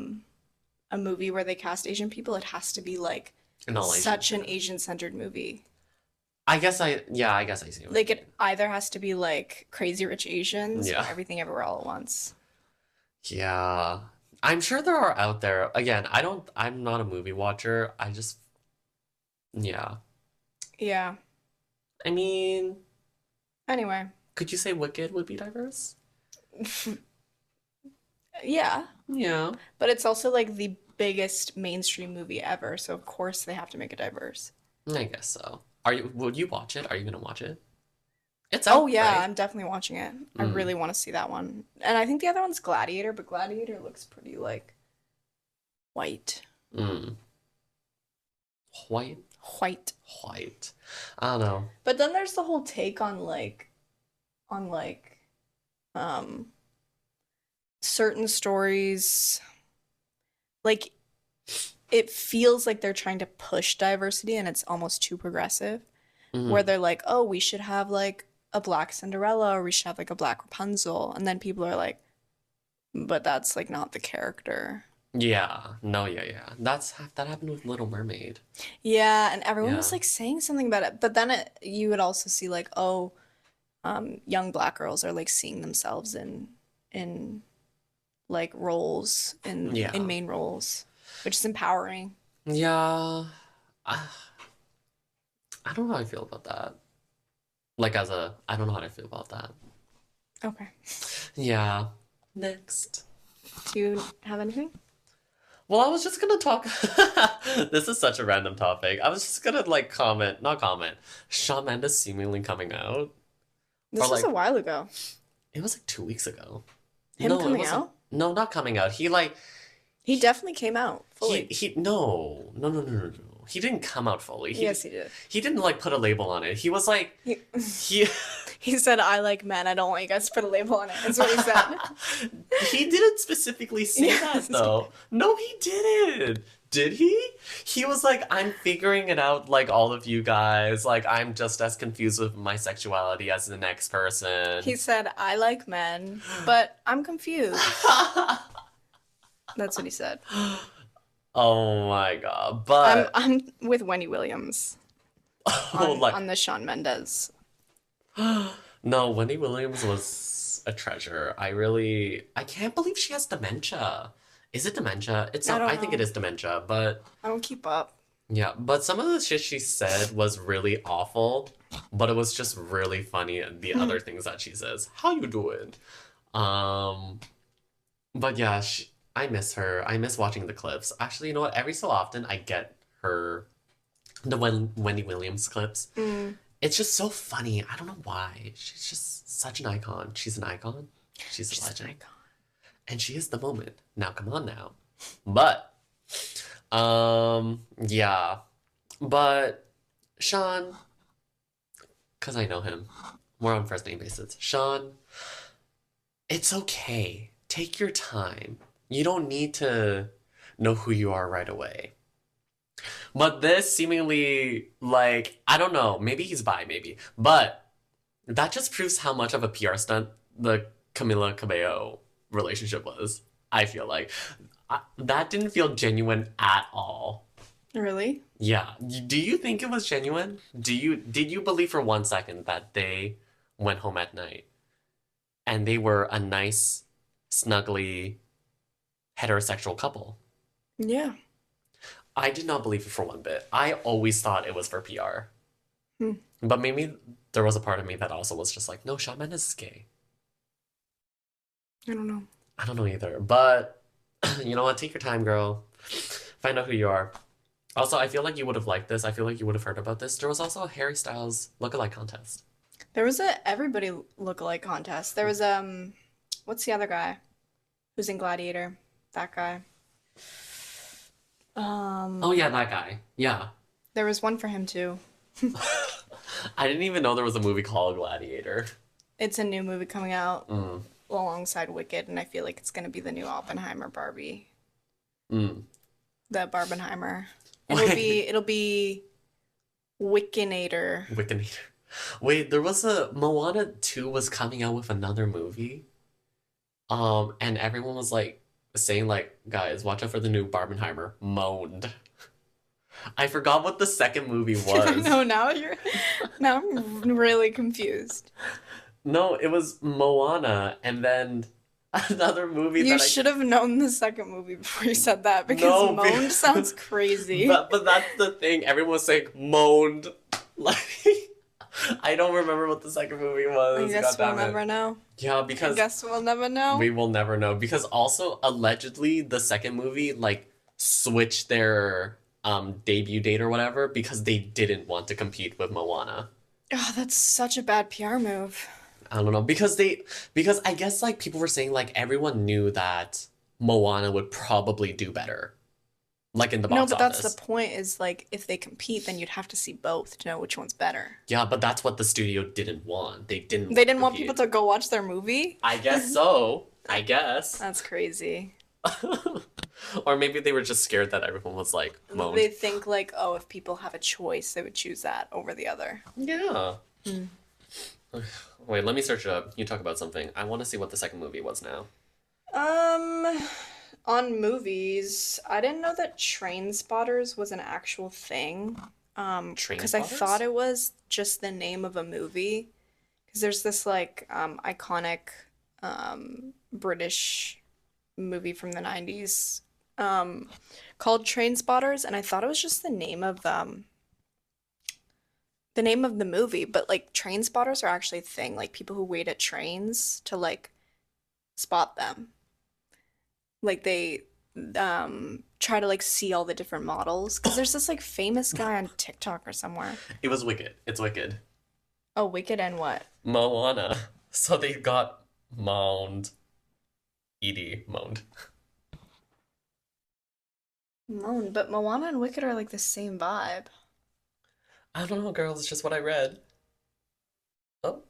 movie where they cast Asian people, it has to be like An all Asian such an cast. Asian-centered movie. Yeah, I guess I see what you Like mean. it either has to be like Crazy Rich Asians or Yeah. Everything Everywhere All at Once. Yeah. I'm sure there are out there. Again, I'm not a movie watcher. Yeah. Yeah. I mean, Anyway, could you say Wicked would be diverse? yeah, Yeah. but it's also like the biggest mainstream movie ever, so of course they have to make it diverse. I guess so. Would you watch it? Are you gonna watch it? It's Oh out, yeah, right? I'm definitely watching it. I Mm. really want to see that one. And I think the other one's Gladiator, but Gladiator looks pretty like white. Mm. White, White. white. I don't know. But then there's the whole take on like um certain stories like it feels like they're trying to push diversity and it's almost too progressive where Mm. they're like, "Oh, we should have like a black Cinderella or we should have like a black Rapunzel." And then people are like, "But that's like not the character." Yeah. No, yeah, yeah. That happened with Little Mermaid. Yeah, and everyone was Yeah. like saying something about it. But then you would also see like, "Oh, young black girls are like seeing themselves in like roles in Yeah. main roles, which is empowering." Yeah. I, I don't know how I feel about that. I don't know how I feel about that. Okay. Yeah. Next. Do you have anything? Well, I was just gonna talk. This is such a random topic. I was just gonna like comment, not comment. Shawn Mendes seemingly coming out, or This was a like while ago. it was like 2 weeks ago. Him No, it coming wasn't. out? No, not coming out. He like He definitely came out he fully. he no no no no no no. He didn't come out fully. Yes, he did. He didn't like put a label on it. He was like He, he he said, "I like men. I don't want you guys to put a label on it." That's what he said. he didn't specifically say that Yes. though. No, he didn't. Did he? He was like, I'm figuring it out like all of you guys. Like, I'm just as confused with my sexuality as the next person. He said, "I like men, but I'm confused." That's what he said. Oh my God. I'm But, I'm with Wendy Williams oh, on like, the Shawn Mendes. no, Wendy Williams was is a treasure. I can't believe she has dementia. Is it dementia? It's I not, don't I think it know. is dementia, but I don't keep up. yeah, but some of the shit she said was really awful, but it was just really funny the other things that she says. How you doing? Um, but yeah, I miss her. I miss watching the clips. Actually, you know what? Every so often I get her the Wendy Williams clips. Mm, It's just so funny. I don't know why. She's just such an icon. She's an icon. She's a she's an legend. icon. And she is the moment. Now, come on now. But, yeah. But Sean, because I know him, we're on first name basis. Sean, it's okay. Take your time. You don't need to know who you are right away. But this seemingly, like, I don't know, maybe he's bi, maybe. But that just proves how much of a PR stunt the Camila Cabello relationship was, I feel like. That didn't feel genuine at all. Really? Yeah. Do you think it was genuine? Did you believe for 1 second that they went home at night and they were a nice, snuggly, heterosexual couple? Yeah. I did not believe it for one bit. I always thought it was for PR. Hmm. But maybe there was a part of me that also was just like, no, Shawn Mendes is gay. I don't know. I don't know either. But you know what? Take your time, girl. Find out who you are. Also, I feel like you would have liked this. I feel like you would have heard about this. There was also a Harry Styles lookalike contest. There was a everybody look-alike contest. There was what's the other guy who's in Gladiator? That guy. Oh yeah, that guy. Yeah. There was one for him too. I didn't even know there was a movie called Gladiator. It's a new movie coming out Mm. alongside Wicked, and I feel like it's gonna be the new Oppenheimer Barbie. Mm. The Barbenheimer. Wait. It'll be Wickinator. Wicked. Wait, there was a Moana 2 was coming out with another movie. And everyone was like saying like, guys, watch out for the new Barbenheimer. Moaned. I forgot what the second movie I was. know now I'm really confused. No, it was Moana, and then another movie You that should have known the second movie before you said that because No, moaned sounds crazy. but that's the thing. Everyone was saying moaned. Like I don't remember what the second movie I was. guess God we'll damn it. never know. Yeah, I because guess we'll never know. we will never know. Because also allegedly the second movie like switched their debut date or whatever because they didn't want to compete with Moana. Oh, that's such a bad PR move. I don't know because I guess like people were saying like everyone knew that Moana would probably do better, like in the No, box but that's office. the point is like if they compete, then you'd have to see both to know which one's better. Yeah, but that's what the studio didn't want. They didn't They didn't want people compete. to go watch their movie? I guess so. I guess. That's crazy. Or maybe they were just scared that everyone was like They moaned. think like, oh, if people have a choice, they would choose that over the other. Yeah. Hmm. Wait, let me search it up. You talk about something. I want to see what the second movie was now. On movies, I didn't know that Train Spotters was an actual thing. Train Because I Spotters? thought it was just the name of a movie. Because there's this like iconic British movie from the 90s called Train Spotters, and I thought it was just the name of the movie, but like train spotters are actually a thing, like people who wait at trains to like spot them. Like they try to like see all the different models because there's this like famous guy on TikTok or somewhere. It was Wicked. It's Wicked. Oh, Wicked and what? Moana. So they got moaned. Edie moaned. Moan, but Moana and Wicked are like the same vibe. I don't know, girls. It's just what I read. Oh,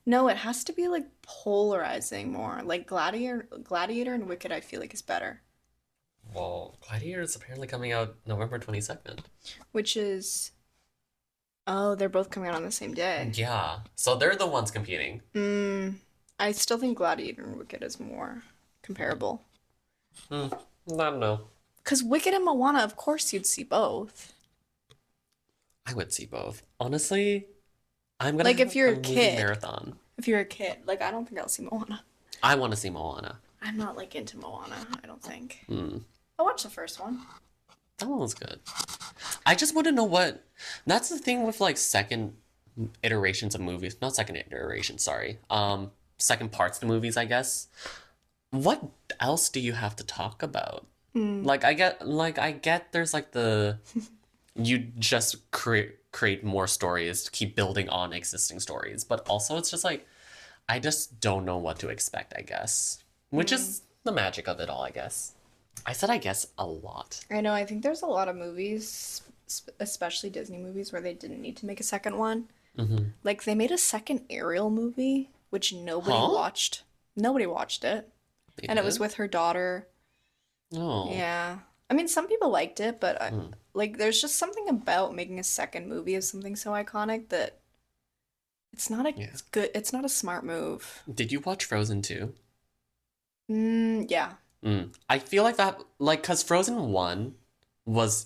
No, it has to be like polarizing more. Like Gladiator and Wicked I feel like is better, well, Gladiator is apparently coming out November 22nd. which is oh, they're both coming out on the same day. Yeah. So they're the ones competing. I still think Gladiator and Wicked is more comparable. Hmm. I don't know. Because Wicked and Moana, of course you'd see both. I would see both. Honestly, I'm gonna Like if have you're a a movie kid, marathon. If you're a kid, like I don't think I'll see Moana. I want to see Moana. I'm not like into Moana, I don't think. Hmm. I watched the first one. That one was good. I just want to know what. That's the thing with like second iterations of movies. Not second iteration, sorry. Second parts of the movies, I guess. What else do you have to talk about? Like I get there's like the you just create more stories to keep building on existing stories, but also it's just like I just don't know what to expect, I guess. Which is the magic of it all, I guess. I said I guess a lot. I know, I think there's a lot of movies, especially Disney movies, where they didn't need to make a second one. Mm-hmm. Like they made a second Ariel movie, which nobody Huh? watched. Nobody watched it. They And it was did? with her daughter. Oh. Yeah. I mean, some people liked it, but Hmm. like there's just something about making a second movie of something so iconic that it's not a Yeah. good, it's not a smart move. Did you watch Frozen 2? Yeah. I feel like that, like, because Frozen 1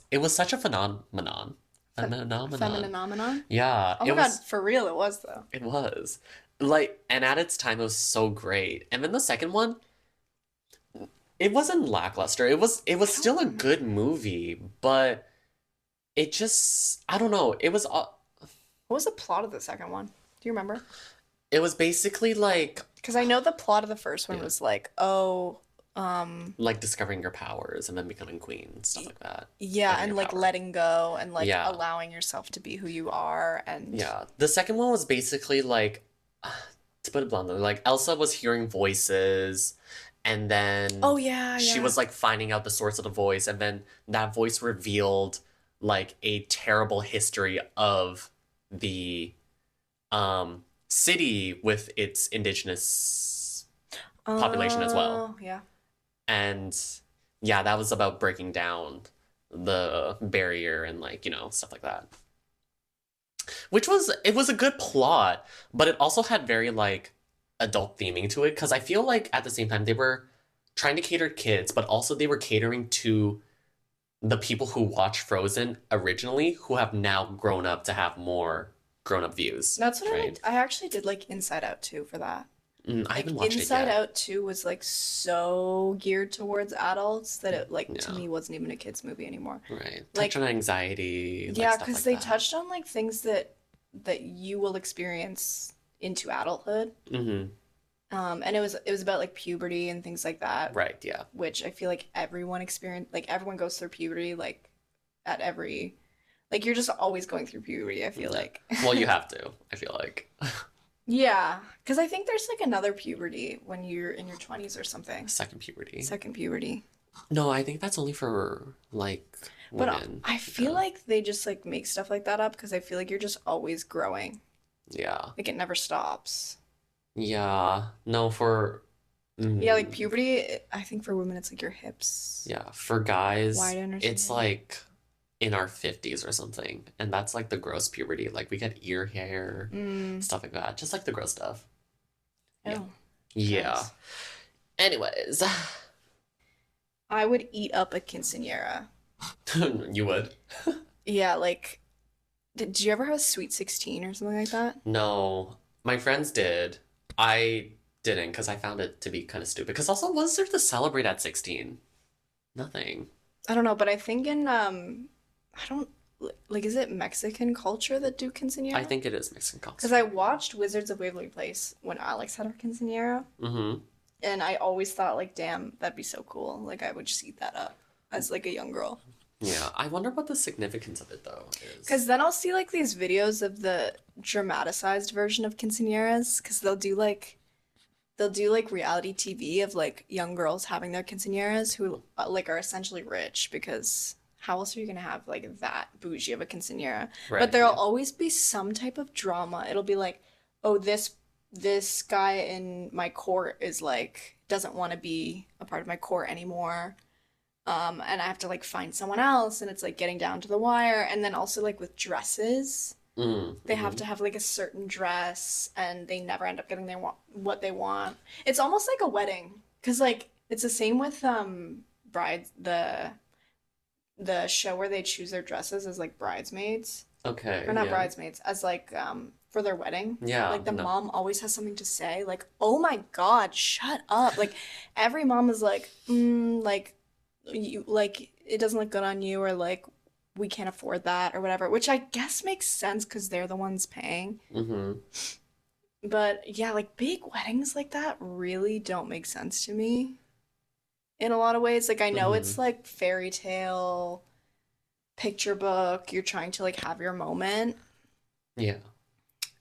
it was such a phenomenon. Phenomenon. Phenomenon. Yeah, Oh it my God, was, for real, it was though. it was. Like, and at its time, it was so great. And then the second one, it wasn't lackluster. It was still a good movie, but it just, I don't know. What was the plot of the second one? Do you remember? It was basically Because I know the plot of the first one Yeah. was like, oh, like discovering your powers and then becoming queen and stuff like that. yeah, Getting and your like power. letting go and like Yeah. allowing yourself to be who you are and Yeah, the second one was basically like, to put it bluntly, like Elsa was hearing voices, and then oh yeah, she yeah. was like finding out the source of the voice, and then that voice revealed like a terrible history of the city with its indigenous population as well. Oh, yeah. And yeah, that was about breaking down the barrier and like, stuff like that. It was a good plot, but it also had very like adult theming to it because I feel like at the same time they were trying to cater to kids, but also they were catering to the people who watched Frozen originally who have now grown up to have more grown-up views, That's what I right? liked. I actually did like Inside Out 2 for that. I Like haven't watched it Inside yet. Out 2 was like so geared towards adults that it like to Yeah. me wasn't even a kids movie anymore. Right. Like Touch on anxiety, like yeah, stuff because like they that. touched on like things that you will experience into adulthood. Mm-hmm. And it was about like puberty and things like that, Right, yeah. which I feel like everyone goes through puberty like at every like you're just always going through puberty, I feel Yeah. like. Well, you have to, I feel like. Yeah, because I think there's like another puberty when you're in your 20s or something. Second puberty. Second puberty. No, I think that's only for like But women. I feel Yeah. like they just like make stuff like that up because I feel like you're just always growing. Yeah. Like it never stops. Yeah. No, for Yeah, like mm, puberty, I think for women it's like your hips yeah, for guys, widen or it's something. like in our 50s or something. And that's like the gross puberty. Like we get ear hair, Mm. stuff like that. Just like the gross stuff. Yeah. Oh, Yeah. gross. Anyways, I would eat up a quinceañera. you would. Yeah, like, did you ever have a sweet 16 or something like that? No, my friends did. I didn't because I found it to be kind of stupid. Because also, what is there to celebrate at 16? Nothing. I don't know, but I think in I don't like is it Mexican culture that do I quinceañera? think it is Mexican Because culture. I watched Wizards of Waverly Place when Alex had her quinceañera, Mm-hmm. and I always thought like, damn, that'd be so cool. Like I would just eat that up as like a young girl. Yeah, I wonder what the significance of it though Because is. then I'll see like these videos of the dramatized version of quinceañeras, because they'll do like reality TV of like young girls having their quinceañeras who like are essentially rich because how else are you gonna have like that bougie of a quinceañera? But Right, there'll yeah. always be some type of drama. It'll be like, oh, this guy in my court is like doesn't want to be a part of my court anymore. And I have to like find someone else, and it's like getting down to the wire. And then also like with dresses, they have Mm-hmm. to have like a certain dress, and they never end up getting what they want. It's almost like a wedding, because like it's the same with brides the show where they choose their dresses as like bridesmaids. Okay, or not yeah. bridesmaids, as like for their wedding. Yeah, Like the no. mom always has something to say. Like, oh my God, shut up. Like every mom is like, like you like it doesn't look good on you, or like we can't afford that or whatever, which I guess makes sense because they're the ones paying. Mm-hmm. But yeah, like big weddings like that really don't make sense to me in a lot of ways. Like I know Mm-hmm. it's like fairy tale, picture book, you're trying to like have your moment, Yeah.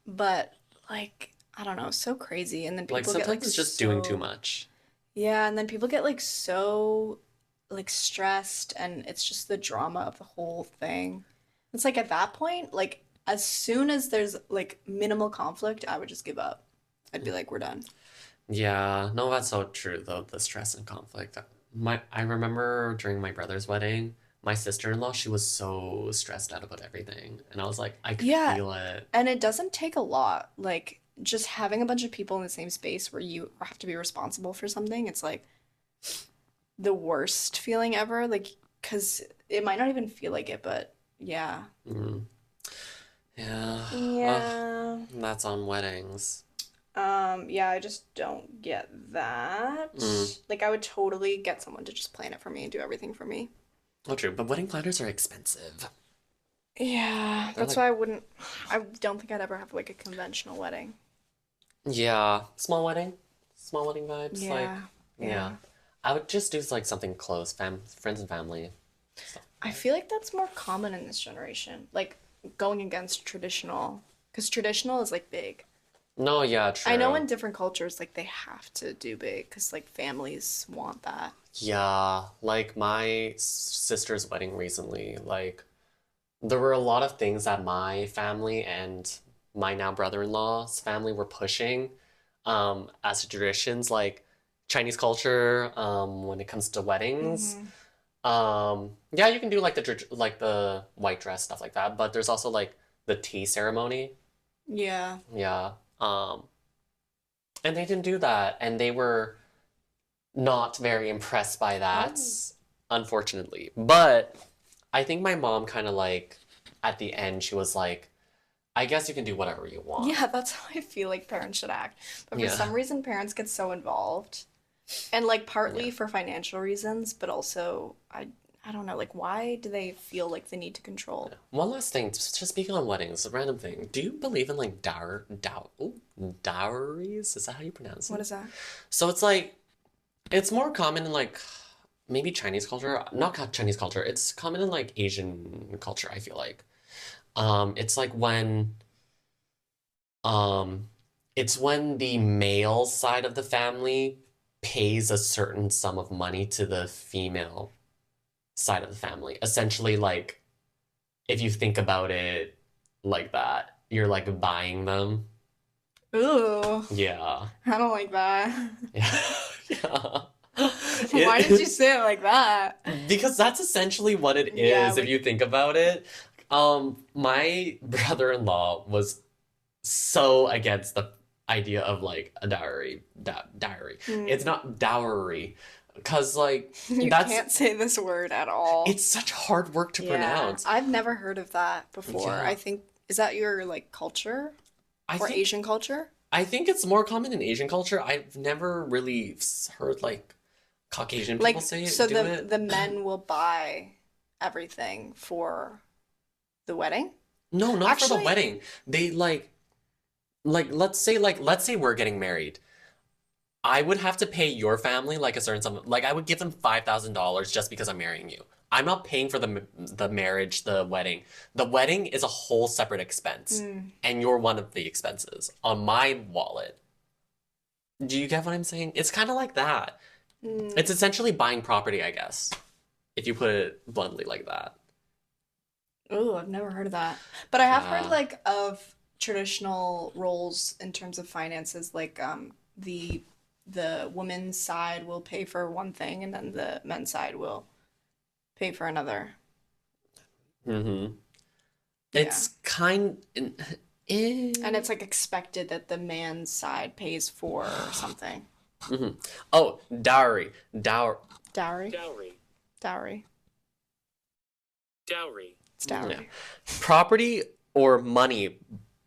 but like I don't know, so crazy. And then Like people get sometimes like it's just doing too so much. yeah, and then people get like so like stressed and it's just the drama of the whole thing. It's like at that point, like as soon as there's like minimal conflict, I would just give up. I'd be like, we're done. Yeah, no, that's so true though, the stress and conflict. I remember during my brother's wedding, my sister-in-law, she was so stressed out about everything. And I was like, I could Yeah, feel it. and it doesn't take a lot. Like just having a bunch of people in the same space where you have to be responsible for something, it's like the worst feeling ever. Like, because it might not even feel like it, but yeah. Mm. Yeah. Ugh, Yeah. that's on weddings. Yeah, I just don't get that. Mm. Like, I would totally get someone to just plan it for me and do everything for me. Oh, true, but wedding planners are expensive. Yeah, They're that's like, why I don't think I'd ever have like a conventional wedding. yeah, small wedding vibes. Like, Yeah, yeah, yeah. I would just do like something close, friends and family stuff. I feel like that's more common in this generation, like going against traditional, because traditional is like big. No, yeah, I know true. in different cultures, like they have to do big because like families want that. Yeah, like my sister's wedding recently, like there were a lot of things that my family and my now brother-in-law's family were pushing as traditions, like Chinese culture, when it comes to weddings. Hmm. Yeah, you can do like like the white dress stuff like that, but there's also like the tea ceremony. Yeah. Yeah. And they didn't do that, and they were not very impressed by that, Oh. unfortunately. But I think my mom kind of like at the end she was like, I guess you can do whatever you want. Yeah, that's how I feel like parents should act. But for Yeah. some reason, parents get so involved. And like Yeah. partly for financial reasons, but also I don't know, like why do they feel like they need to control? One last thing, just speaking on weddings, a random thing. Do you believe in like dowries? Is that how you pronounce What it? is that? So it's like it's more common in like maybe Chinese culture, not Chinese culture. It's common in like Asian culture, I feel like. It's like um it's when the male side of the family pays a certain sum of money to the female side of the family. Essentially, like if you think about it like that, you're like buying them. Ooh, Yeah. I don't like that. Yeah. Yeah. Why did you It, say it like that? because that's essentially what it Yeah, is if like you think about it. My brother-in-law was so against the idea of like a dowry. It's mm, not dowry, because like you that's can't say this word at all. it's such hard work to Yeah, pronounce. I've never heard of that before. Yeah. I think is that your like culture I or think Asian culture? I think it's more common in Asian culture. I've never really heard like Caucasian people Like say so it, do the it. the men will buy everything for the wedding? No, not for the Actually, wedding. They like let's say we're getting married. I would have to pay your family like a certain sum. Like I would give them $5,000 just because I'm marrying you. I'm not paying for the marriage, the wedding. The wedding is a whole separate expense, mm, and you're one of the expenses on my wallet. Do you get what I'm saying? It's kind of like that. mm. It's essentially buying property, I guess, if you put it bluntly like that. Oh, I've never heard of that. But I have heard Yeah. like of traditional roles in terms of finances, like the woman's side will pay for one thing and then the men's side will pay for another. Mm-hmm. Yeah. It's kind And eh. it's like expected that the man's side pays for something. Hmm. Oh, dowry. Dowry? Dowry. Dowry. Dowry. It's Yeah. dowry. Property or money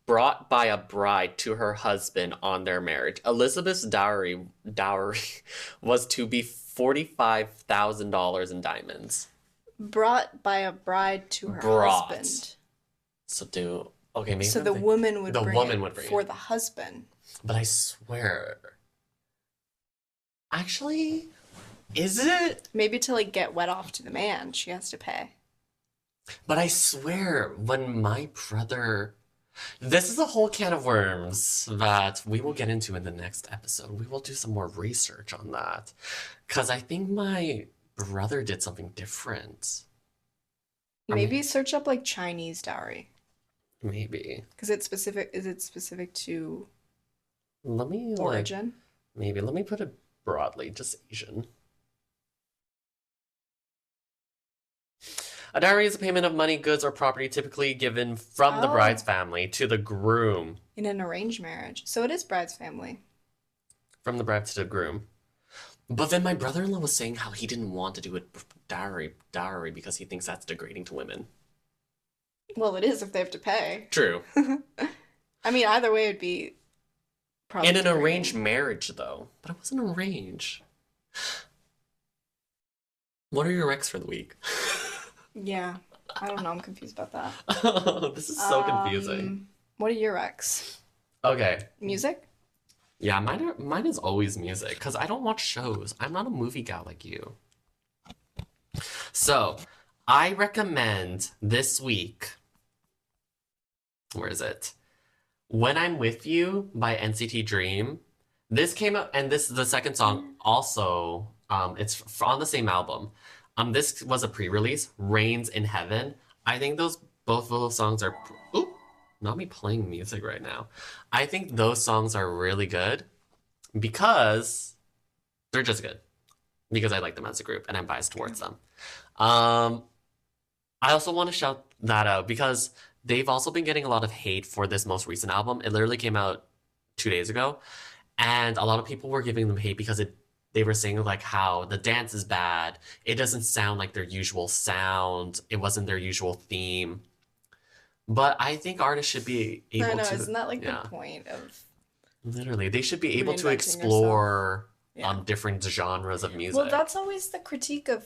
brought by a bride to her husband on their marriage. Elizabeth's dowry was to be $45,000 in diamonds. Brought by a bride to her Brought. husband. So okay, maybe So I'm the thinking- woman would the bring woman it would bring for it. the husband. But I swear. Actually, is it? Maybe to like get wet off to the man, she has to pay. But I swear, when my brother. This is a whole can of worms that we will get into in the next episode. We will do some more research on that. Because I think my brother did something different. Or Maybe search up like Chinese dowry. Maybe. Because it's specific. Is it specific to Let me, origin? maybe. Let me put it broadly, just Asian. A dowry is a payment of money, goods, or property typically given from the Oh. bride's family to the groom. In an arranged marriage. So it is bride's family. From the bride to the groom. But then my brother-in-law was saying how he didn't want to do it dowry because he thinks that's degrading to women. Well, it is if they have to pay. True. I mean, either way, it'd be probably In an degrading. arranged marriage, though. But it wasn't arranged. What are your recs for the week? Yeah, I don't know. I'm confused about that. This is so confusing. What are your ex? Okay. Music? Yeah, mine is always music because I don't watch shows. I'm not a movie guy like you. So, I recommend this week. Where is it? When I'm With You by NCT Dream. This came out, and this is the second song. Also, it's on the same album. This was a pre-release. Rains in Heaven. I think both of those songs are. Oop, not me playing music right now. I think those songs are really good because they're just good. Because I like them as a group and I'm biased towards them. I also want to shout that out because they've also been getting a lot of hate for this most recent album. It literally came out 2 days ago, and a lot of people were giving them hate because they were saying like how the dance is bad. It doesn't sound like their usual sound. It wasn't their usual theme. But I think artists should be able I know, to. isn't that like yeah. the point of Literally, they should be able to reinventing explore Yeah. Different genres of music. Well, that's always the critique of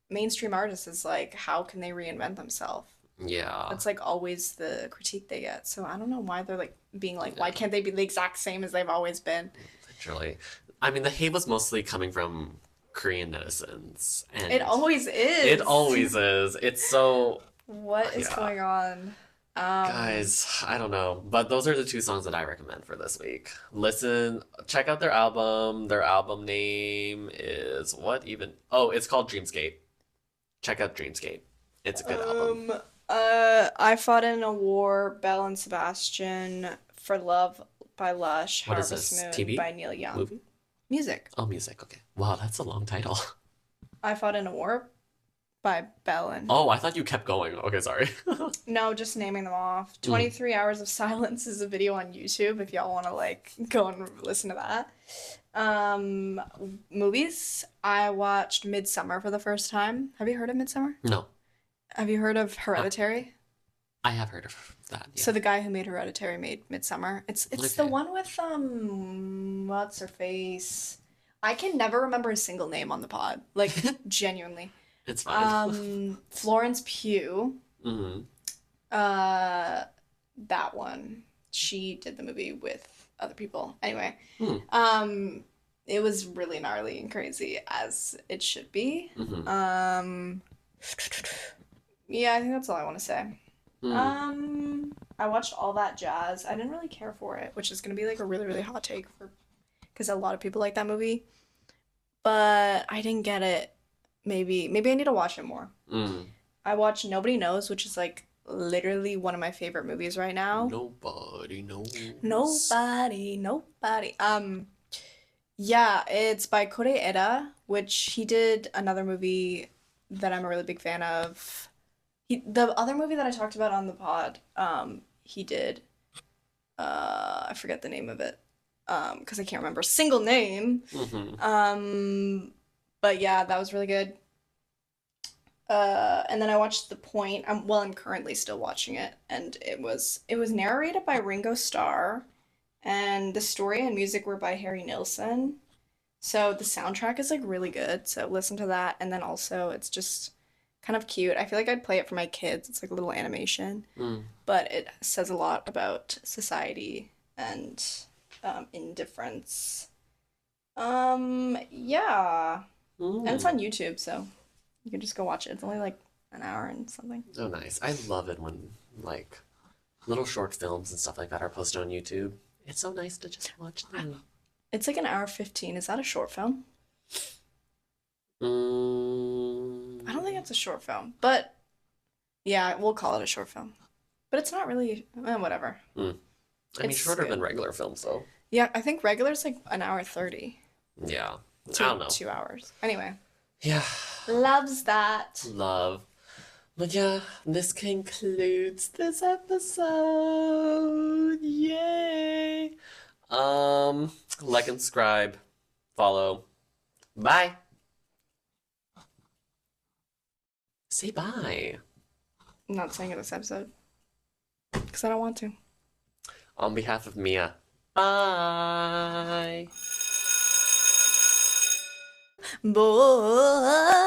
mainstream artists is like, how can they reinvent themselves? Yeah. That's like always the critique they get. So I don't know why they're like being like, why can't they be the exact same as they've always been? Literally. I mean, the hate was mostly coming from Korean netizens. And It always is. It always is. It's so. What is Yeah. going on? Guys, I don't know. But those are the two songs that I recommend for this week. Check out their album. Their album name is what even? Oh, it's called Dreamscape. Check out Dreamscape. It's a good album. I Fought in a War, Belle and Sebastian, For Love by Lush, What is Harvest this? Moon TV? by Neil Young. Movie? Music. Oh, music. Okay. Wow, that's a long title. I Fought in a War by Belle and... Oh, I thought you kept going. Okay, sorry. No, just naming them off. Mm. 23 Hours of Silence is a video on YouTube if y'all want to like go and listen to that. Movies. I watched Midsummer for the first time. Have you heard of Midsummer? No, Have you heard of Hereditary? I have heard of that. Yeah. So the guy who made Hereditary made Midsummer. It's the Okay. one with what's her face? I can never remember a single name on the pod. Like genuinely. It's fine. Florence Pugh. hmm That one. She did the movie with other people. Anyway. Hmm. It was really gnarly and crazy as it should be. hmm Yeah, I think that's all I want to say. Hmm. I watched All That Jazz. I didn't really care for it, which is gonna be like a really, really hot take because a lot of people like that movie. But I didn't get it. Maybe I need to watch it more. Mm. I watched Nobody Knows, which is like literally one of my favorite movies right now. Nobody knows. Nobody. Yeah, it's by Kore Eda, which he did another movie that I'm a really big fan of. The other movie that I talked about on the pod, he did. I forget the name of it, because I can't remember a single name. hmm But yeah, that was really good. And then I watched The Point. I'm currently still watching it, and it was narrated by Ringo Starr, and the story and music were by Harry Nilsson. So the soundtrack is like really good. So listen to that, and then also it's just kind of cute. I feel like I'd play it for my kids. It's like a little animation, Mm. but it says a lot about society and indifference. Yeah. And it's on Mm. YouTube, so you can just go watch it. It's only like an hour and something. Oh, nice. I love it when like little short films and stuff like that are posted on YouTube. It's so nice to just watch them. It's like an hour 15. Is that a short film? I don't think Mm. it's a short film, but yeah, we'll call it a short film. But it's not really, whatever. Mm. I mean, It's shorter than good. regular films, though. Yeah, I think regular's like an hour 30 Yeah. I to don't know. 2 hours. Anyway, Yeah. loves that. Love. But yeah, this concludes this episode. Yay. Like and subscribe, follow. Bye. Say bye. I'm not saying it this episode because I don't want to. On behalf of Mia. Bye. Boy.